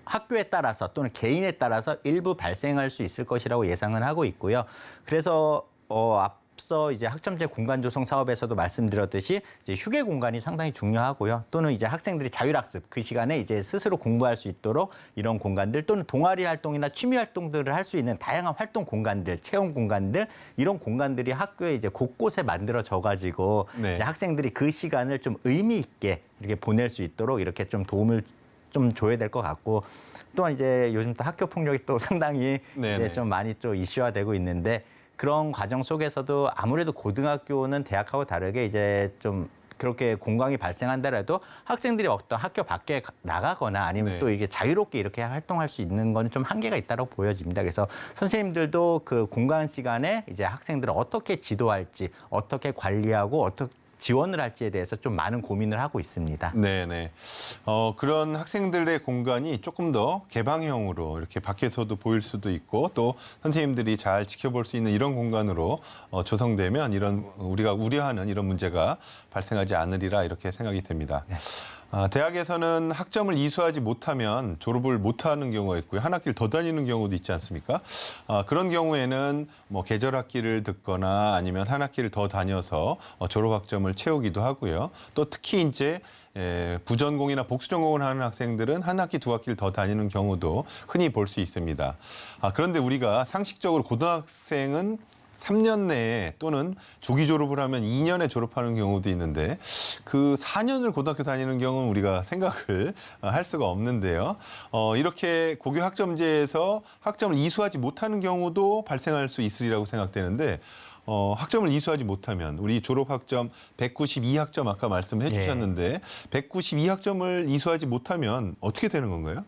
학교에 따라서 또는 개인에 따라서 일부 발생할 수 있을 것이라고 예상을 하고 있고요. 그래서 앞서 이제 학점제 공간 조성 사업에서도 말씀드렸듯이 이제 휴게 공간이 상당히 중요하고요. 또는 이제 학생들이 자율학습 그 시간에 이제 스스로 공부할 수 있도록 이런 공간들 또는 동아리 활동이나 취미 활동들을 할 수 있는 다양한 활동 공간들, 체험 공간들 이런 공간들이 학교에 이제 곳곳에 만들어져 가지고 네. 이제 학생들이 그 시간을 좀 의미 있게 이렇게 보낼 수 있도록 이렇게 좀 도움을 좀 줘야 될 것 같고 또한 이제 요즘 또 학교 폭력이 또 상당히 이제 좀 많이 또 이슈화되고 있는데 그런 과정 속에서도 아무래도 고등학교는 대학하고 다르게 이제 좀 그렇게 공강이 발생한다라도 학생들이 어떤 학교 밖에 나가거나 아니면 또 이게 자유롭게 이렇게 활동할 수 있는 건 좀 한계가 있다고 보여집니다. 그래서 선생님들도 그 공강 시간에 이제 학생들을 어떻게 지도할지, 어떻게 관리하고 어떻게 지원을 할지에 대해서 좀 많은 고민을 하고 있습니다. 네네. 그런 학생들의 공간이 조금 더 개방형으로 이렇게 밖에서도 보일 수도 있고 또 선생님들이 잘 지켜볼 수 있는 이런 공간으로 조성되면 이런 우리가 우려하는 이런 문제가 발생하지 않으리라 이렇게 생각이 됩니다. 네. 대학에서는 학점을 이수하지 못하면 졸업을 못하는 경우가 있고요. 한 학기를 더 다니는 경우도 있지 않습니까? 그런 경우에는 뭐 계절 학기를 듣거나 아니면 한 학기를 더 다녀서 졸업 학점을 채우기도 하고요. 또 특히 이제 부전공이나 복수전공을 하는 학생들은 한 학기 두 학기를 더 다니는 경우도 흔히 볼 수 있습니다. 그런데 우리가 상식적으로 고등학생은 3년 내에 또는 조기 졸업을 하면 2년에 졸업하는 경우도 있는데 그 4년을 고등학교 다니는 경우는 우리가 생각을 할 수가 없는데요. 이렇게 고교 학점제에서 학점을 이수하지 못하는 경우도 발생할 수 있으리라고 생각되는데 학점을 이수하지 못하면 우리 졸업 학점 192학점 아까 말씀해 주셨는데 192학점을 이수하지 못하면 어떻게 되는 건가요?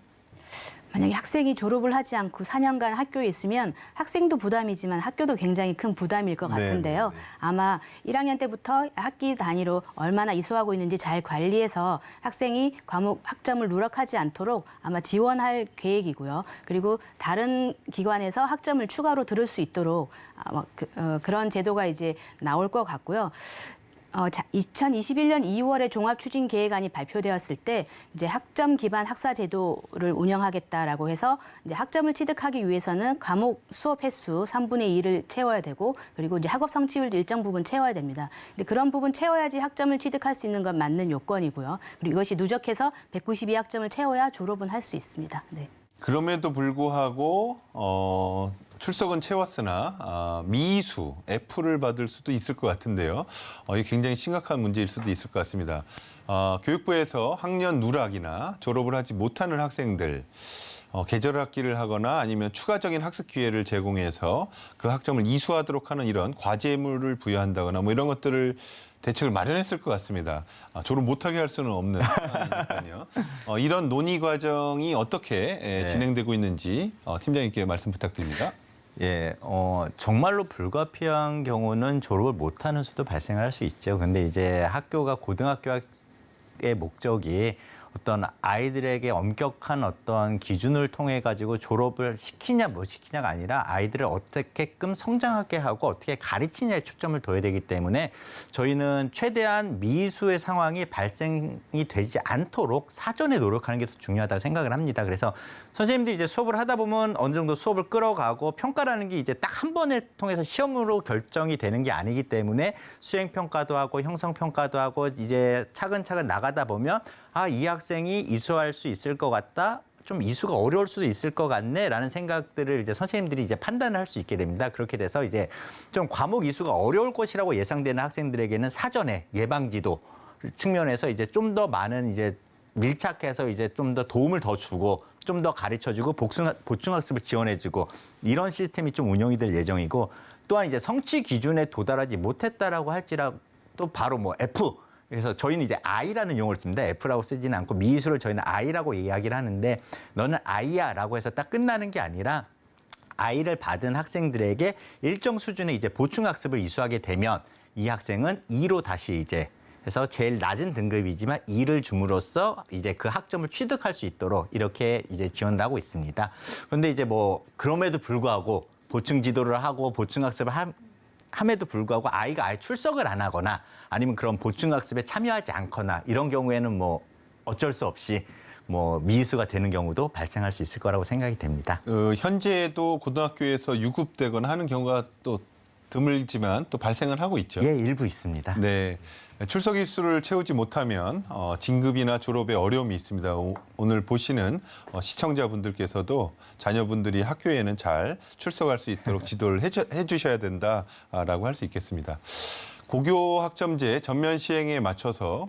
만약에 학생이 졸업을 하지 않고 4년간 학교에 있으면 학생도 부담이지만 학교도 굉장히 큰 부담일 것 같은데요. 아마 1학년 때부터 학기 단위로 얼마나 이수하고 있는지 잘 관리해서 학생이 과목 학점을 누락하지 않도록 아마 지원할 계획이고요. 그리고 다른 기관에서 학점을 추가로 들을 수 있도록 그런 제도가 이제 나올 것 같고요. 2021년 2월에 종합추진계획안이 발표되었을 때 이제 학점 기반 학사 제도를 운영하겠다라고 해서 이제 학점을 취득하기 위해서는 과목 수업 횟수 3분의 2를 채워야 되고 그리고 이제 학업 성취율도 일정 부분 채워야 됩니다. 근데 그런 부분 채워야지 학점을 취득할 수 있는 건 맞는 요건이고요. 그리고 이것이 누적해서 192학점을 채워야 졸업은 할 수 있습니다. 네. 그럼에도 불구하고 출석은 채웠으나 미수, F를 받을 수도 있을 것 같은데요. 이게 굉장히 심각한 문제일 수도 있을 것 같습니다. 교육부에서 학년 누락이나 졸업을 하지 못하는 학생들 계절 학기를 하거나 아니면 추가적인 학습 기회를 제공해서 그 학점을 이수하도록 하는 이런 과제물을 부여한다거나 뭐 이런 것들을 대책을 마련했을 것 같습니다. 졸업 못하게 할 수는 없는 상황이니까요. 이런 논의 과정이 어떻게 진행되고 있는지 팀장님께 말씀 부탁드립니다. 예, 정말로 불가피한 경우는 졸업을 못하는 수도 발생할 수 있죠. 근데 이제 학교가 고등학교의 목적이 어떤 아이들에게 엄격한 어떤 기준을 통해 가지고 졸업을 시키냐 못 시키냐가 아니라 아이들을 어떻게끔 성장하게 하고 어떻게 가르치냐에 초점을 둬야 되기 때문에 저희는 최대한 미수의 상황이 발생이 되지 않도록 사전에 노력하는 게 더 중요하다고 생각을 합니다. 그래서 선생님들이 이제 수업을 하다 보면 어느 정도 수업을 끌어가고 평가라는 게 이제 딱 한 번을 통해서 시험으로 결정이 되는 게 아니기 때문에 수행 평가도 하고 형성 평가도 하고 이제 차근차근 나가다 보면 아, 이 학생이 이수할 수 있을 것 같다. 좀 이수가 어려울 수도 있을 것 같네라는 생각들을 이제 선생님들이 이제 판단을 할 수 있게 됩니다. 그렇게 돼서 이제 좀 과목 이수가 어려울 것이라고 예상되는 학생들에게는 사전에 예방지도 측면에서 이제 좀 더 많은 이제 밀착해서 이제 좀 더 도움을 더 주고 좀 더 가르쳐주고 보충학습을 지원해주고 이런 시스템이 좀 운영이 될 예정이고 또한 이제 성취 기준에 도달하지 못했다라고 할지라도 바로 뭐 F 그래서 저희는 이제 I라는 용어를 씁니다. F라고 쓰지는 않고 미수를 저희는 I라고 이야기를 하는데 너는 I야라고 해서 딱 끝나는 게 아니라 I를 받은 학생들에게 일정 수준의 이제 보충학습을 이수하게 되면 이 학생은 E로 다시 이제 그래서 제일 낮은 등급이지만 2를 줌으로써 이제 그 학점을 취득할 수 있도록 이렇게 이제 지원을 하고 있습니다. 그런데 이제 뭐 그럼에도 불구하고 보충 지도를 하고 보충 학습을 함에도 불구하고 아이가 아예 출석을 안 하거나 아니면 그런 보충 학습에 참여하지 않거나 이런 경우에는 뭐 어쩔 수 없이 뭐 미수가 되는 경우도 발생할 수 있을 거라고 생각이 됩니다. 현재도 고등학교에서 유급되거나 하는 경우가 또 드물지만 또 발생을 하고 있죠. 예, 일부 있습니다. 네. 출석 일수를 채우지 못하면 진급이나 졸업에 어려움이 있습니다. 오늘 보시는 시청자분들께서도 자녀분들이 학교에는 잘 출석할 수 있도록 지도를 해주셔야 된다라고 할 수 있겠습니다. 고교 학점제 전면 시행에 맞춰서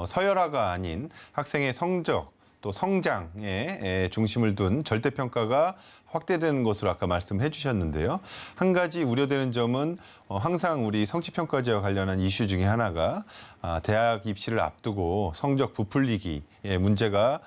서열화가 아닌 학생의 성적 또 성장에 중심을 둔 절대평가가 확대되는 것으로 아까 말씀해 주셨는데요. 한 가지 우려되는 점은 항상 우리 성취평가제와 관련한 이슈 중에 하나가 대학 입시를 앞두고 성적 부풀리기의 문제가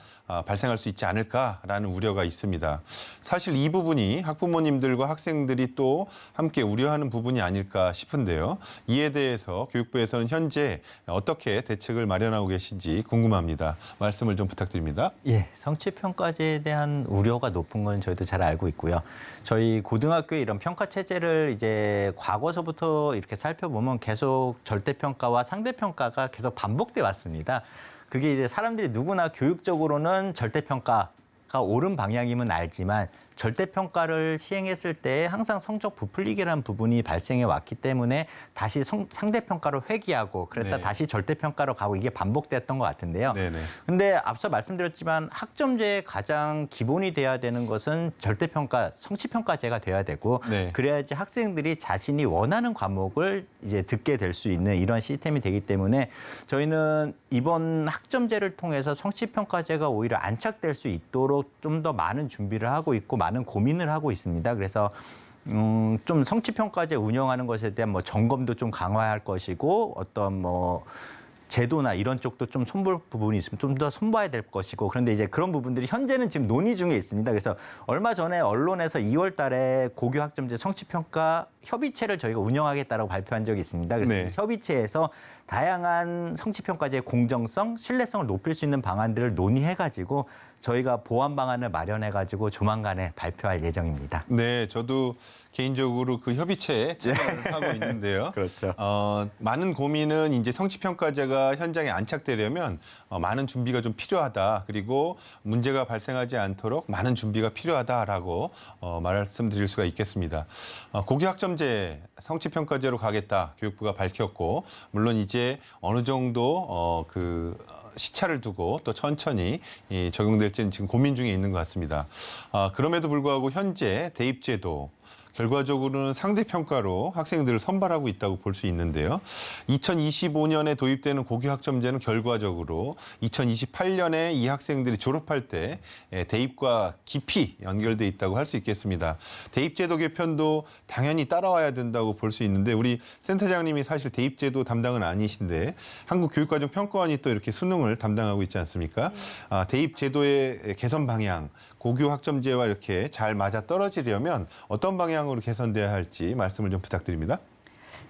발생할 수 있지 않을까라는 우려가 있습니다. 사실 이 부분이 학부모님들과 학생들이 또 함께 우려하는 부분이 아닐까 싶은데요. 이에 대해서 교육부에서는 현재 어떻게 대책을 마련하고 계신지 궁금합니다. 말씀을 좀 부탁드립니다. 예, 성취평가제에 대한 우려가 높은 건 저희도 잘 알고 있고요. 저희 고등학교의 이런 평가 체제를 이제 과거서부터 이렇게 살펴보면 계속 절대평가와 상대평가가 계속 반복돼 왔습니다. 그게 이제 사람들이 누구나 교육적으로는 절대평가가 옳은 방향임은 알지만 절대평가를 시행했을 때 항상 성적 부풀리기라는 부분이 발생해 왔기 때문에 다시 상대평가로 회귀하고 그랬다 네. 다시 절대평가로 가고 이게 반복됐던 것 같은데요. 네네. 근데 앞서 말씀드렸지만 학점제의 가장 기본이 돼야 되는 것은 절대평가, 성취평가제가 돼야 되고 네. 그래야지 학생들이 자신이 원하는 과목을 이제 듣게 될 수 있는 이런 시스템이 되기 때문에 저희는 이번 학점제를 통해서 성취평가제가 오히려 안착될 수 있도록 좀 더 많은 준비를 하고 있고 많은 고민을 하고 있습니다. 그래서 좀 성취평가제 운영하는 것에 대한 뭐 점검도 좀 강화할 것이고 어떤 뭐 제도나 이런 쪽도 좀 손볼 부분이 있으면 좀 더 손봐야 될 것이고 그런데 이제 그런 부분들이 현재는 지금 논의 중에 있습니다. 그래서 얼마 전에 언론에서 2월 달에 고교 학점제 성취평가 협의체를 저희가 운영하겠다라고 발표한 적이 있습니다. 그래서 네. 이 협의체에서 다양한 성취평가제의 공정성, 신뢰성을 높일 수 있는 방안들을 논의해가지고 저희가 보완 방안을 마련해가지고 조만간에 발표할 예정입니다. 네, 저도 개인적으로 그 협의체에 참여를 하고 있는데요. 그렇죠. 많은 고민은 이제 성취평가제가 현장에 안착되려면 많은 준비가 좀 필요하다. 그리고 문제가 발생하지 않도록 많은 준비가 필요하다라고 말씀드릴 수가 있겠습니다. 고교 학점제 성취평가제로 가겠다. 교육부가 밝혔고 물론 이제 어느 정도 시차를 두고 또 천천히 적용될지는 지금 고민 중에 있는 것 같습니다. 그럼에도 불구하고 현재 대입제도 결과적으로는 상대평가로 학생들을 선발하고 있다고 볼 수 있는데요. 2025년에 도입되는 고교 학점제는 결과적으로 2028년에 이 학생들이 졸업할 때 대입과 깊이 연결돼 있다고 할 수 있겠습니다. 대입제도 개편도 당연히 따라와야 된다고 볼 수 있는데 우리 센터장님이 사실 대입제도 담당은 아니신데 한국교육과정평가원이 또 이렇게 수능을 담당하고 있지 않습니까? 대입제도의 개선 방향, 고교 학점제와 이렇게 잘 맞아 떨어지려면 어떤 방향으로 개선돼야 할지 말씀을 좀 부탁드립니다.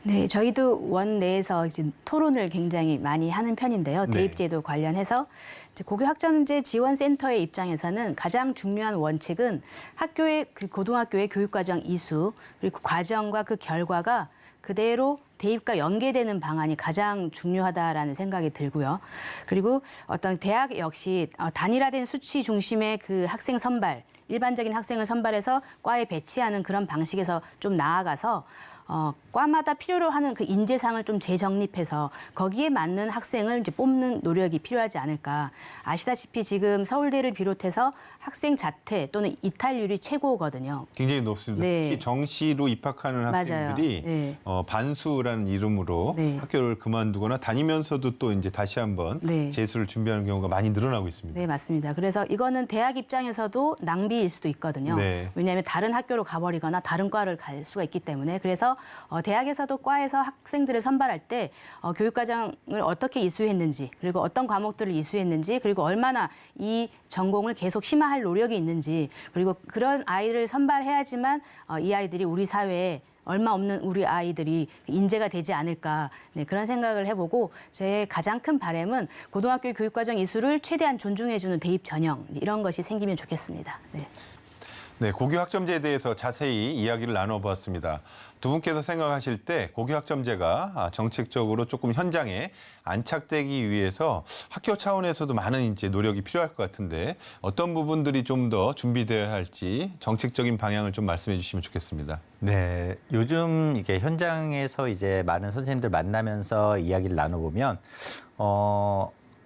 네, 저희도 원 내에서 이제 토론을 굉장히 많이 하는 편인데요. 네. 대입제도 관련해서 이제 고교학점제 지원센터의 입장에서는 가장 중요한 원칙은 학교의 그 고등학교의 교육과정 이수 그리고 그 과정과 그 결과가 그대로 대입과 연계되는 방안이 가장 중요하다라는 생각이 들고요. 그리고 어떤 대학 역시 단일화된 수치 중심의 그 학생 선발, 일반적인 학생을 선발해서 과에 배치하는 그런 방식에서 좀 나아가서 과마다 필요로 하는 그 인재상을 좀 재정립해서 거기에 맞는 학생을 이제 뽑는 노력이 필요하지 않을까. 아시다시피 지금 서울대를 비롯해서 학생 자퇴 또는 이탈률이 최고거든요. 굉장히 높습니다. 네. 특히 정시로 입학하는 맞아요. 학생들이 네. 반수라는 이름으로 네. 학교를 그만두거나 다니면서도 또 이제 다시 한번 네. 재수를 준비하는 경우가 많이 늘어나고 있습니다. 네, 맞습니다. 그래서 이거는 대학 입장에서도 낭비일 수도 있거든요. 네. 왜냐하면 다른 학교로 가버리거나 다른 과를 갈 수가 있기 때문에. 그래서 대학에서도 과에서 학생들을 선발할 때 교육과정을 어떻게 이수했는지 그리고 어떤 과목들을 이수했는지 그리고 얼마나 이 전공을 계속 심화할 노력이 있는지 그리고 그런 아이를 선발해야지만 이 아이들이 우리 사회에 얼마 없는 우리 아이들이 인재가 되지 않을까 네, 그런 생각을 해보고 제 가장 큰 바람은 고등학교 교육과정 이수를 최대한 존중해주는 대입 전형 이런 것이 생기면 좋겠습니다. 네. 네, 고교 학점제에 대해서 자세히 이야기를 나눠보았습니다. 두 분께서 생각하실 때 고교 학점제가 정책적으로 조금 현장에 안착되기 위해서 학교 차원에서도 많은 이제 노력이 필요할 것 같은데 어떤 부분들이 좀 더 준비되어야 할지 정책적인 방향을 좀 말씀해 주시면 좋겠습니다. 네, 요즘 이게 현장에서 이제 많은 선생님들 만나면서 이야기를 나눠보면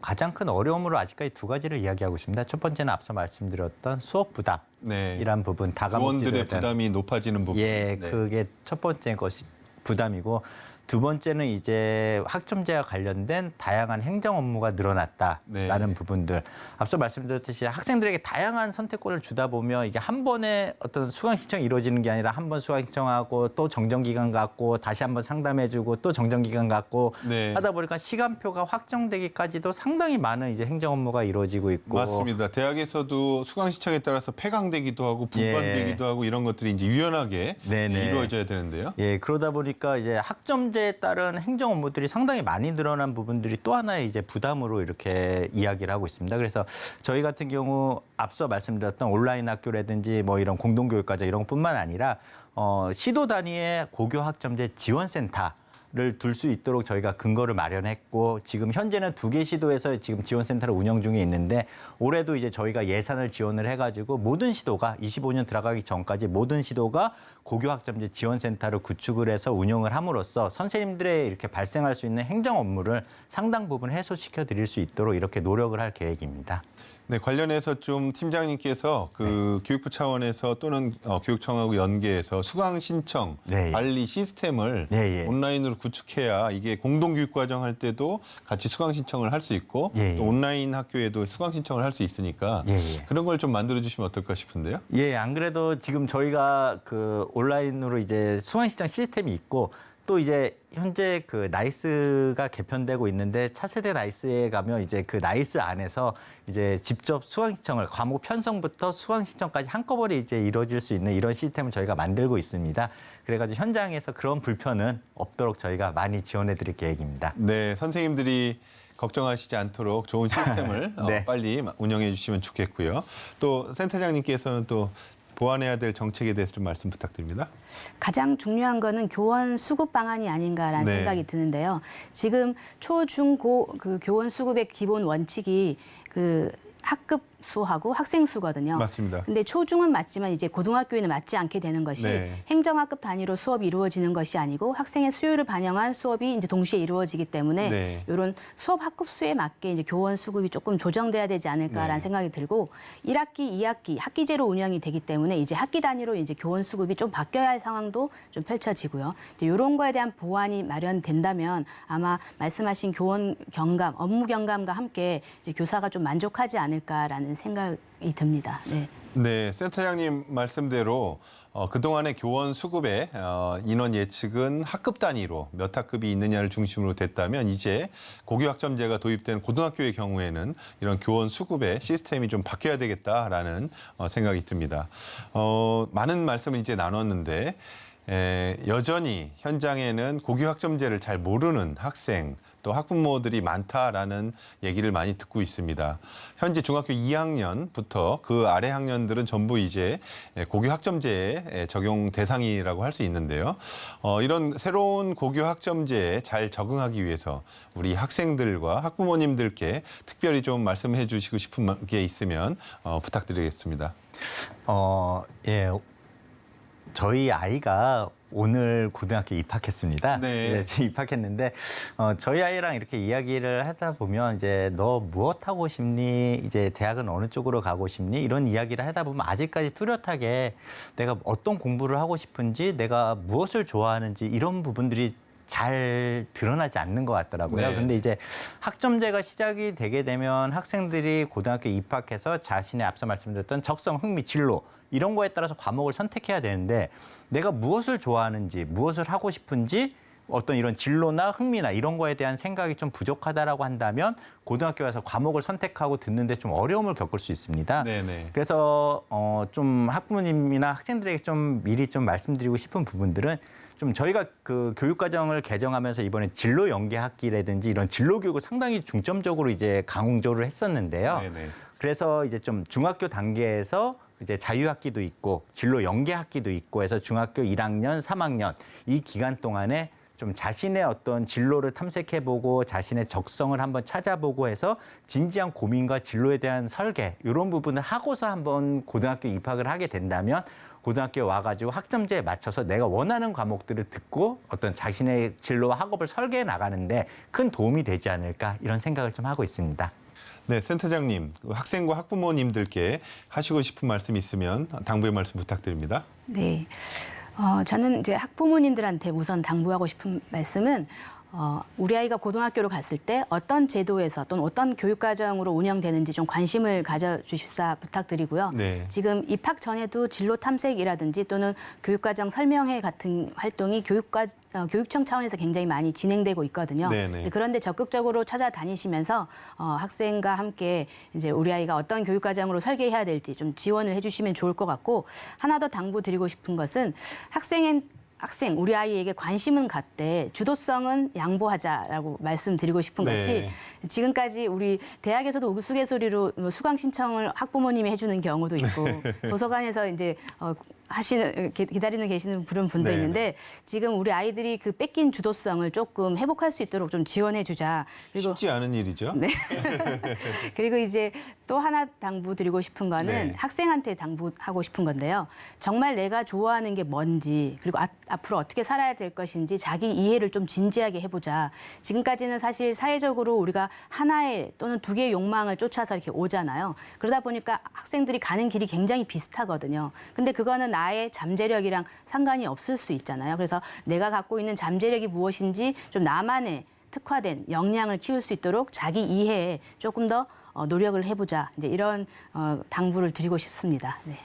가장 큰 어려움으로 아직까지 두 가지를 이야기하고 있습니다. 첫 번째는 앞서 말씀드렸던 수업 부담. 네, 이란 부분, 부원들의 다과목제도에 대한 부담이 높아지는 부분. 예, 네. 그게 첫 번째 것이 부담이고 두 번째는 이제 학점제와 관련된 다양한 행정 업무가 늘어났다라는 네. 부분들. 앞서 말씀드렸듯이 학생들에게 다양한 선택권을 주다 보면 이게 한 번에 어떤 수강 신청이 이루어지는 게 아니라 한 번 수강 신청하고 또 정정 기간 갖고 다시 한번 상담해주고 또 정정 기간 갖고 네. 하다 보니까 시간표가 확정되기까지도 상당히 많은 이제 행정 업무가 이루어지고 있고 맞습니다. 대학에서도 수강 신청에 따라서 폐강되기도 하고 분반되기도 하고 이런 것들이 이제 유연하게 네네. 이루어져야 되는데요. 예, 그러다 보니까 이제 학점제에 따른 행정 업무들이 상당히 많이 늘어난 부분들이 또 하나의 이제 부담으로 이렇게 이야기를 하고 있습니다. 그래서 저희 같은 경우 앞서 말씀드렸던 온라인 학교라든지 뭐 이런 공동교육과정 이런 것뿐만 아니라 시도 단위의 고교 학점제 지원센터 를 둘 수 있도록 저희가 근거를 마련했고 지금 현재는 2개 시도에서 지금 지원센터를 운영 중에 있는데 올해도 이제 저희가 예산을 지원을 해가지고 모든 시도가 25년 들어가기 전까지 모든 시도가 고교학점제 지원센터를 구축을 해서 운영을 함으로써 선생님들의 이렇게 발생할 수 있는 행정 업무를 상당 부분 해소시켜 드릴 수 있도록 이렇게 노력을 할 계획입니다. 네, 관련해서 좀 팀장님께서 그 교육부 차원에서 또는 교육청하고 연계해서 수강 신청 네. 관리 시스템을 네, 예. 온라인으로 구축해야 이게 공동교육과정 할 때도 같이 수강 신청을 할 수 있고 예, 예. 또 온라인 학교에도 수강 신청을 할 수 있으니까 예, 예. 그런 걸 좀 만들어 주시면 어떨까 싶은데요. 예, 안 그래도 지금 저희가 그 온라인으로 이제 수강 신청 시스템이 있고 또 이제 현재 그 나이스가 개편되고 있는데 차세대 나이스에 가면 이제 그 나이스 안에서 이제 직접 수강 신청을 과목 편성부터 수강 신청까지 한꺼번에 이제 이루어질 수 있는 이런 시스템을 저희가 만들고 있습니다. 그래가지고 현장에서 그런 불편은 없도록 저희가 많이 지원해 드릴 계획입니다. 네, 선생님들이 걱정하시지 않도록 좋은 시스템을 네. 빨리 운영해 주시면 좋겠고요. 또 센터장님께서는 또 보완해야 될 정책에 대해서 좀 말씀 부탁드립니다. 가장 중요한 거는 교원 수급 방안이 아닌가라는 네. 생각이 드는데요. 지금 초, 중, 고 그 교원 수급의 기본 원칙이 그 학급 수하고 학생 수거든요. 맞습니다. 근데 초중은 맞지만 이제 고등학교에는 맞지 않게 되는 것이 네. 행정학급 단위로 수업이 이루어지는 것이 아니고 학생의 수요를 반영한 수업이 이제 동시에 이루어지기 때문에 네. 이런 수업 학급 수에 맞게 이제 교원 수급이 조금 조정돼야 되지 않을까라는 네. 생각이 들고 1학기, 2학기 학기제로 운영이 되기 때문에 이제 학기 단위로 이제 교원 수급이 좀 바뀌어야 할 상황도 좀 펼쳐지고요. 이제 이런 거에 대한 보완이 마련된다면 아마 말씀하신 교원 경감, 업무 경감과 함께 이제 교사가 좀 만족하지 않을까라는 생각이 듭니다. 네. 네, 센터장님 말씀대로 그동안의 교원 수급의 인원 예측은 학급 단위로 몇 학급이 있느냐를 중심으로 됐다면 이제 고교학점제가 도입된 고등학교의 경우에는 이런 교원 수급의 시스템이 좀 바뀌어야 되겠다라는 생각이 듭니다. 많은 말씀을 이제 나눴는데 여전히 현장에는 고교학점제를 잘 모르는 학생 또 학부모들이 많다라는 얘기를 많이 듣고 있습니다. 현재 중학교 2학년부터 그 아래 학년들은 전부 이제 고교학점제의 적용 대상이라고 할 수 있는데요. 이런 새로운 고교학점제에 잘 적응하기 위해서 우리 학생들과 학부모님들께 특별히 좀 말씀해 주시고 싶은 게 있으면 부탁드리겠습니다. 예. 저희 아이가 오늘 고등학교 입학했습니다. 네. 입학했는데 저희 아이랑 이렇게 이야기를 하다 보면 이제 너 무엇 하고 싶니? 이제 대학은 어느 쪽으로 가고 싶니? 이런 이야기를 하다 보면 아직까지 뚜렷하게 내가 어떤 공부를 하고 싶은지, 내가 무엇을 좋아하는지 이런 부분들이 잘 드러나지 않는 것 같더라고요. 네. 근데 이제 학점제가 시작이 되게 되면 학생들이 고등학교 입학해서 자신의 앞서 말씀드렸던 적성, 흥미, 진로 이런 거에 따라서 과목을 선택해야 되는데 내가 무엇을 좋아하는지, 무엇을 하고 싶은지 어떤 이런 진로나 흥미나 이런 거에 대한 생각이 좀 부족하다라고 한다면 고등학교 가서 과목을 선택하고 듣는데 좀 어려움을 겪을 수 있습니다. 네네. 그래서 좀 학부모님이나 학생들에게 좀 미리 좀 말씀드리고 싶은 부분들은 좀 저희가 그 교육과정을 개정하면서 이번에 진로 연계 학기라든지 이런 진로 교육을 상당히 중점적으로 이제 강조를 했었는데요. 네네. 그래서 이제 좀 중학교 단계에서 이제 자유학기도 있고 진로 연계 학기도 있고 해서 중학교 1학년, 3학년 이 기간 동안에 좀 자신의 어떤 진로를 탐색해보고 자신의 적성을 한번 찾아보고 해서 진지한 고민과 진로에 대한 설계 이런 부분을 하고서 한번 고등학교 입학을 하게 된다면 고등학교에 와가지고 학점제에 맞춰서 내가 원하는 과목들을 듣고 어떤 자신의 진로와 학업을 설계해 나가는데 큰 도움이 되지 않을까 이런 생각을 좀 하고 있습니다. 네, 센터장님, 학생과 학부모님들께 하시고 싶은 말씀 있으면 당부의 말씀 부탁드립니다. 네. 저는 이제 학부모님들한테 우선 당부하고 싶은 말씀은 우리 아이가 고등학교로 갔을 때 어떤 제도에서 또는 어떤 교육과정으로 운영되는지 좀 관심을 가져주십사 부탁드리고요. 네. 지금 입학 전에도 진로 탐색이라든지 또는 교육과정 설명회 같은 활동이 교육청 차원에서 굉장히 많이 진행되고 있거든요. 네네. 그런데 적극적으로 찾아다니시면서 학생과 함께 이제 우리 아이가 어떤 교육과정으로 설계해야 될지 좀 지원을 해주시면 좋을 것 같고 하나 더 당부드리고 싶은 것은 학생, 우리 아이에게 관심은 갖되 주도성은 양보하자라고 말씀드리고 싶은 네. 것이 지금까지 우리 대학에서도 우스갯소리로 수강 신청을 학부모님이 해주는 경우도 있고 도서관에서 이제 기다리는 계시는 그런 분도 네. 있는데 지금 우리 아이들이 그 뺏긴 주도성을 조금 회복할 수 있도록 좀 지원해 주자. 그리고 쉽지 않은 일이죠. 네. 그리고 이제 또 하나 당부드리고 싶은 거는 네. 학생한테 당부하고 싶은 건데요. 정말 내가 좋아하는 게 뭔지 그리고 앞으로 어떻게 살아야 될 것인지 자기 이해를 좀 진지하게 해보자. 지금까지는 사실 사회적으로 우리가 하나의 또는 두 개의 욕망을 쫓아서 이렇게 오잖아요. 그러다 보니까 학생들이 가는 길이 굉장히 비슷하거든요. 근데 그거는 나의 잠재력이랑 상관이 없을 수 있잖아요. 그래서 내가 갖고 있는 잠재력이 무엇인지 좀 나만의 특화된 역량을 키울 수 있도록 자기 이해에 조금 더 노력을 해보자. 이제 이런 당부를 드리고 싶습니다. 네.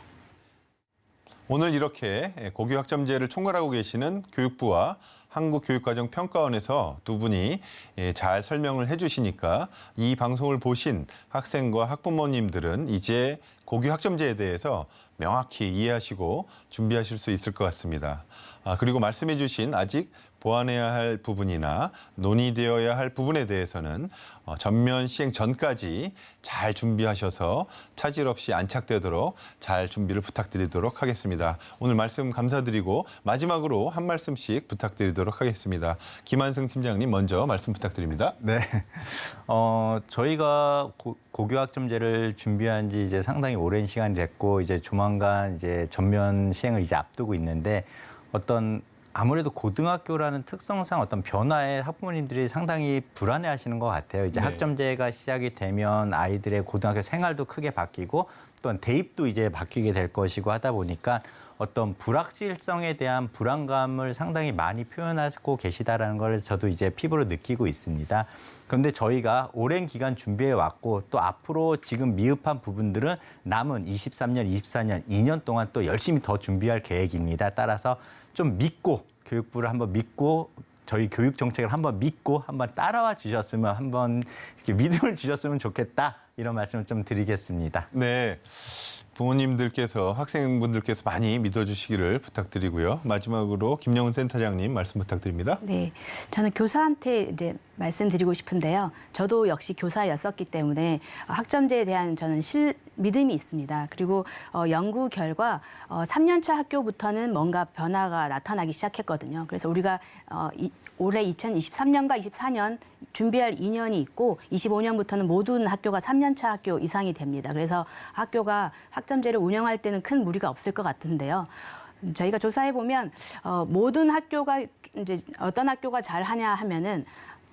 오늘 이렇게 고교학점제를 총괄하고 계시는 교육부와 한국교육과정평가원에서 두 분이 잘 설명을 해주시니까 이 방송을 보신 학생과 학부모님들은 이제 고교학점제에 대해서 명확히 이해하시고 준비하실 수 있을 것 같습니다. 그리고 말씀해 주신 아직 보완해야 할 부분이나 논의되어야 할 부분에 대해서는 전면 시행 전까지 잘 준비하셔서 차질 없이 안착되도록 잘 준비를 부탁드리도록 하겠습니다. 오늘 말씀 감사드리고 마지막으로 한 말씀씩 부탁드리도록 하겠습니다. 김한승 팀장님 먼저 말씀 부탁드립니다. 네. 저희가 고교학점제를 준비한 지 이제 상당히 오랜 시간이 됐고 이제 조만간 이제 전면 시행을 이제 앞두고 있는데 아무래도 고등학교라는 특성상 어떤 변화에 학부모님들이 상당히 불안해하시는 것 같아요. 이제 네. 학점제가 시작이 되면 아이들의 고등학교 생활도 크게 바뀌고 또한 대입도 이제 바뀌게 될 것이고 하다 보니까 어떤 불확실성에 대한 불안감을 상당히 많이 표현하고 계시다라는 걸 저도 이제 피부로 느끼고 있습니다. 그런데 저희가 오랜 기간 준비해 왔고 또 앞으로 지금 미흡한 부분들은 남은 23년, 24년, 2년 동안 또 열심히 더 준비할 계획입니다. 따라서 좀 믿고 교육부를 한번 믿고 저희 교육 정책을 한번 믿고 한번 따라와 주셨으면 한번 이렇게 믿음을 주셨으면 좋겠다 이런 말씀을 좀 드리겠습니다. 네. 부모님들께서 학생분들께서 많이 믿어주시기를 부탁드리고요. 마지막으로 김영은 센터장님 말씀 부탁드립니다. 네, 저는 교사한테 이제 말씀드리고 싶은데요. 저도 역시 교사였었기 때문에 학점제에 대한 저는 믿음이 있습니다. 그리고 연구 결과 3년차 학교부터는 뭔가 변화가 나타나기 시작했거든요. 그래서 우리가 올해 2023년과 24년 준비할 2년이 있고 25년부터는 모든 학교가 3년차 학교 이상이 됩니다. 그래서 학교가 학점제를 운영할 때는 큰 무리가 없을 것 같은데요. 저희가 조사해 보면 모든 학교가 이제 어떤 학교가 잘하냐 하면은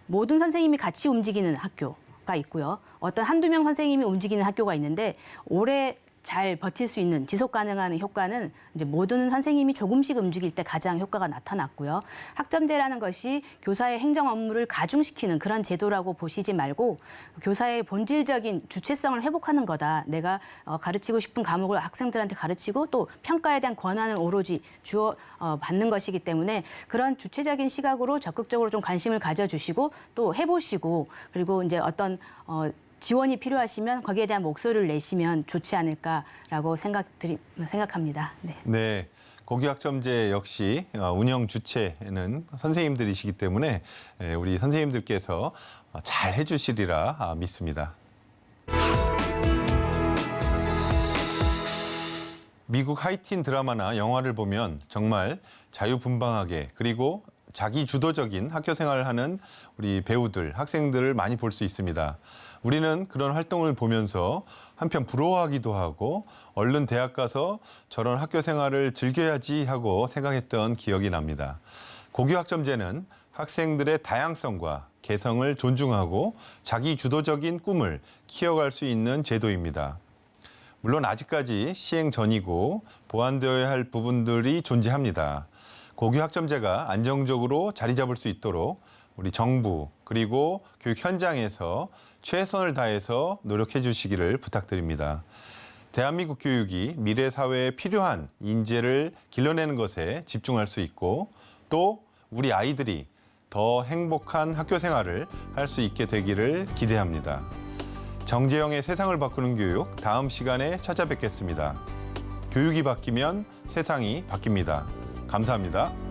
모든 선생님이 같이 움직이는 학교가 있고요. 어떤 한두 명 선생님이 움직이는 학교가 있는데 오래 잘 버틸 수 있는 지속 가능한 효과는 이제 모든 선생님이 조금씩 움직일 때 가장 효과가 나타났고요. 학점제라는 것이 교사의 행정 업무를 가중시키는 그런 제도라고 보시지 말고 교사의 본질적인 주체성을 회복하는 거다. 내가 가르치고 싶은 과목을 학생들한테 가르치고 또 평가에 대한 권한을 오로지 받는 것이기 때문에 그런 주체적인 시각으로 적극적으로 좀 관심을 가져주시고 또 해보시고 그리고 이제 어떤 지원이 필요하시면 거기에 대한 목소리를 내시면 좋지 않을까라고 생각합니다. 네. 네, 고교학점제 역시 운영 주체는 선생님들이시기 때문에 우리 선생님들께서 잘 해주시리라 믿습니다. 미국 하이틴 드라마나 영화를 보면 정말 자유분방하게 그리고 자기 주도적인 학교 생활을 하는 우리 배우들, 학생들을 많이 볼 수 있습니다. 우리는 그런 활동을 보면서 한편 부러워하기도 하고 얼른 대학 가서 저런 학교 생활을 즐겨야지 하고 생각했던 기억이 납니다. 고교학점제는 학생들의 다양성과 개성을 존중하고 자기 주도적인 꿈을 키워갈 수 있는 제도입니다. 물론 아직까지 시행 전이고 보완되어야 할 부분들이 존재합니다. 고교학점제가 안정적으로 자리 잡을 수 있도록 우리 정부 그리고 교육 현장에서 최선을 다해서 노력해 주시기를 부탁드립니다. 대한민국 교육이 미래 사회에 필요한 인재를 길러내는 것에 집중할 수 있고 또 우리 아이들이 더 행복한 학교 생활을 할 수 있게 되기를 기대합니다. 정재영의 세상을 바꾸는 교육 다음 시간에 찾아뵙겠습니다. 교육이 바뀌면 세상이 바뀝니다. 감사합니다.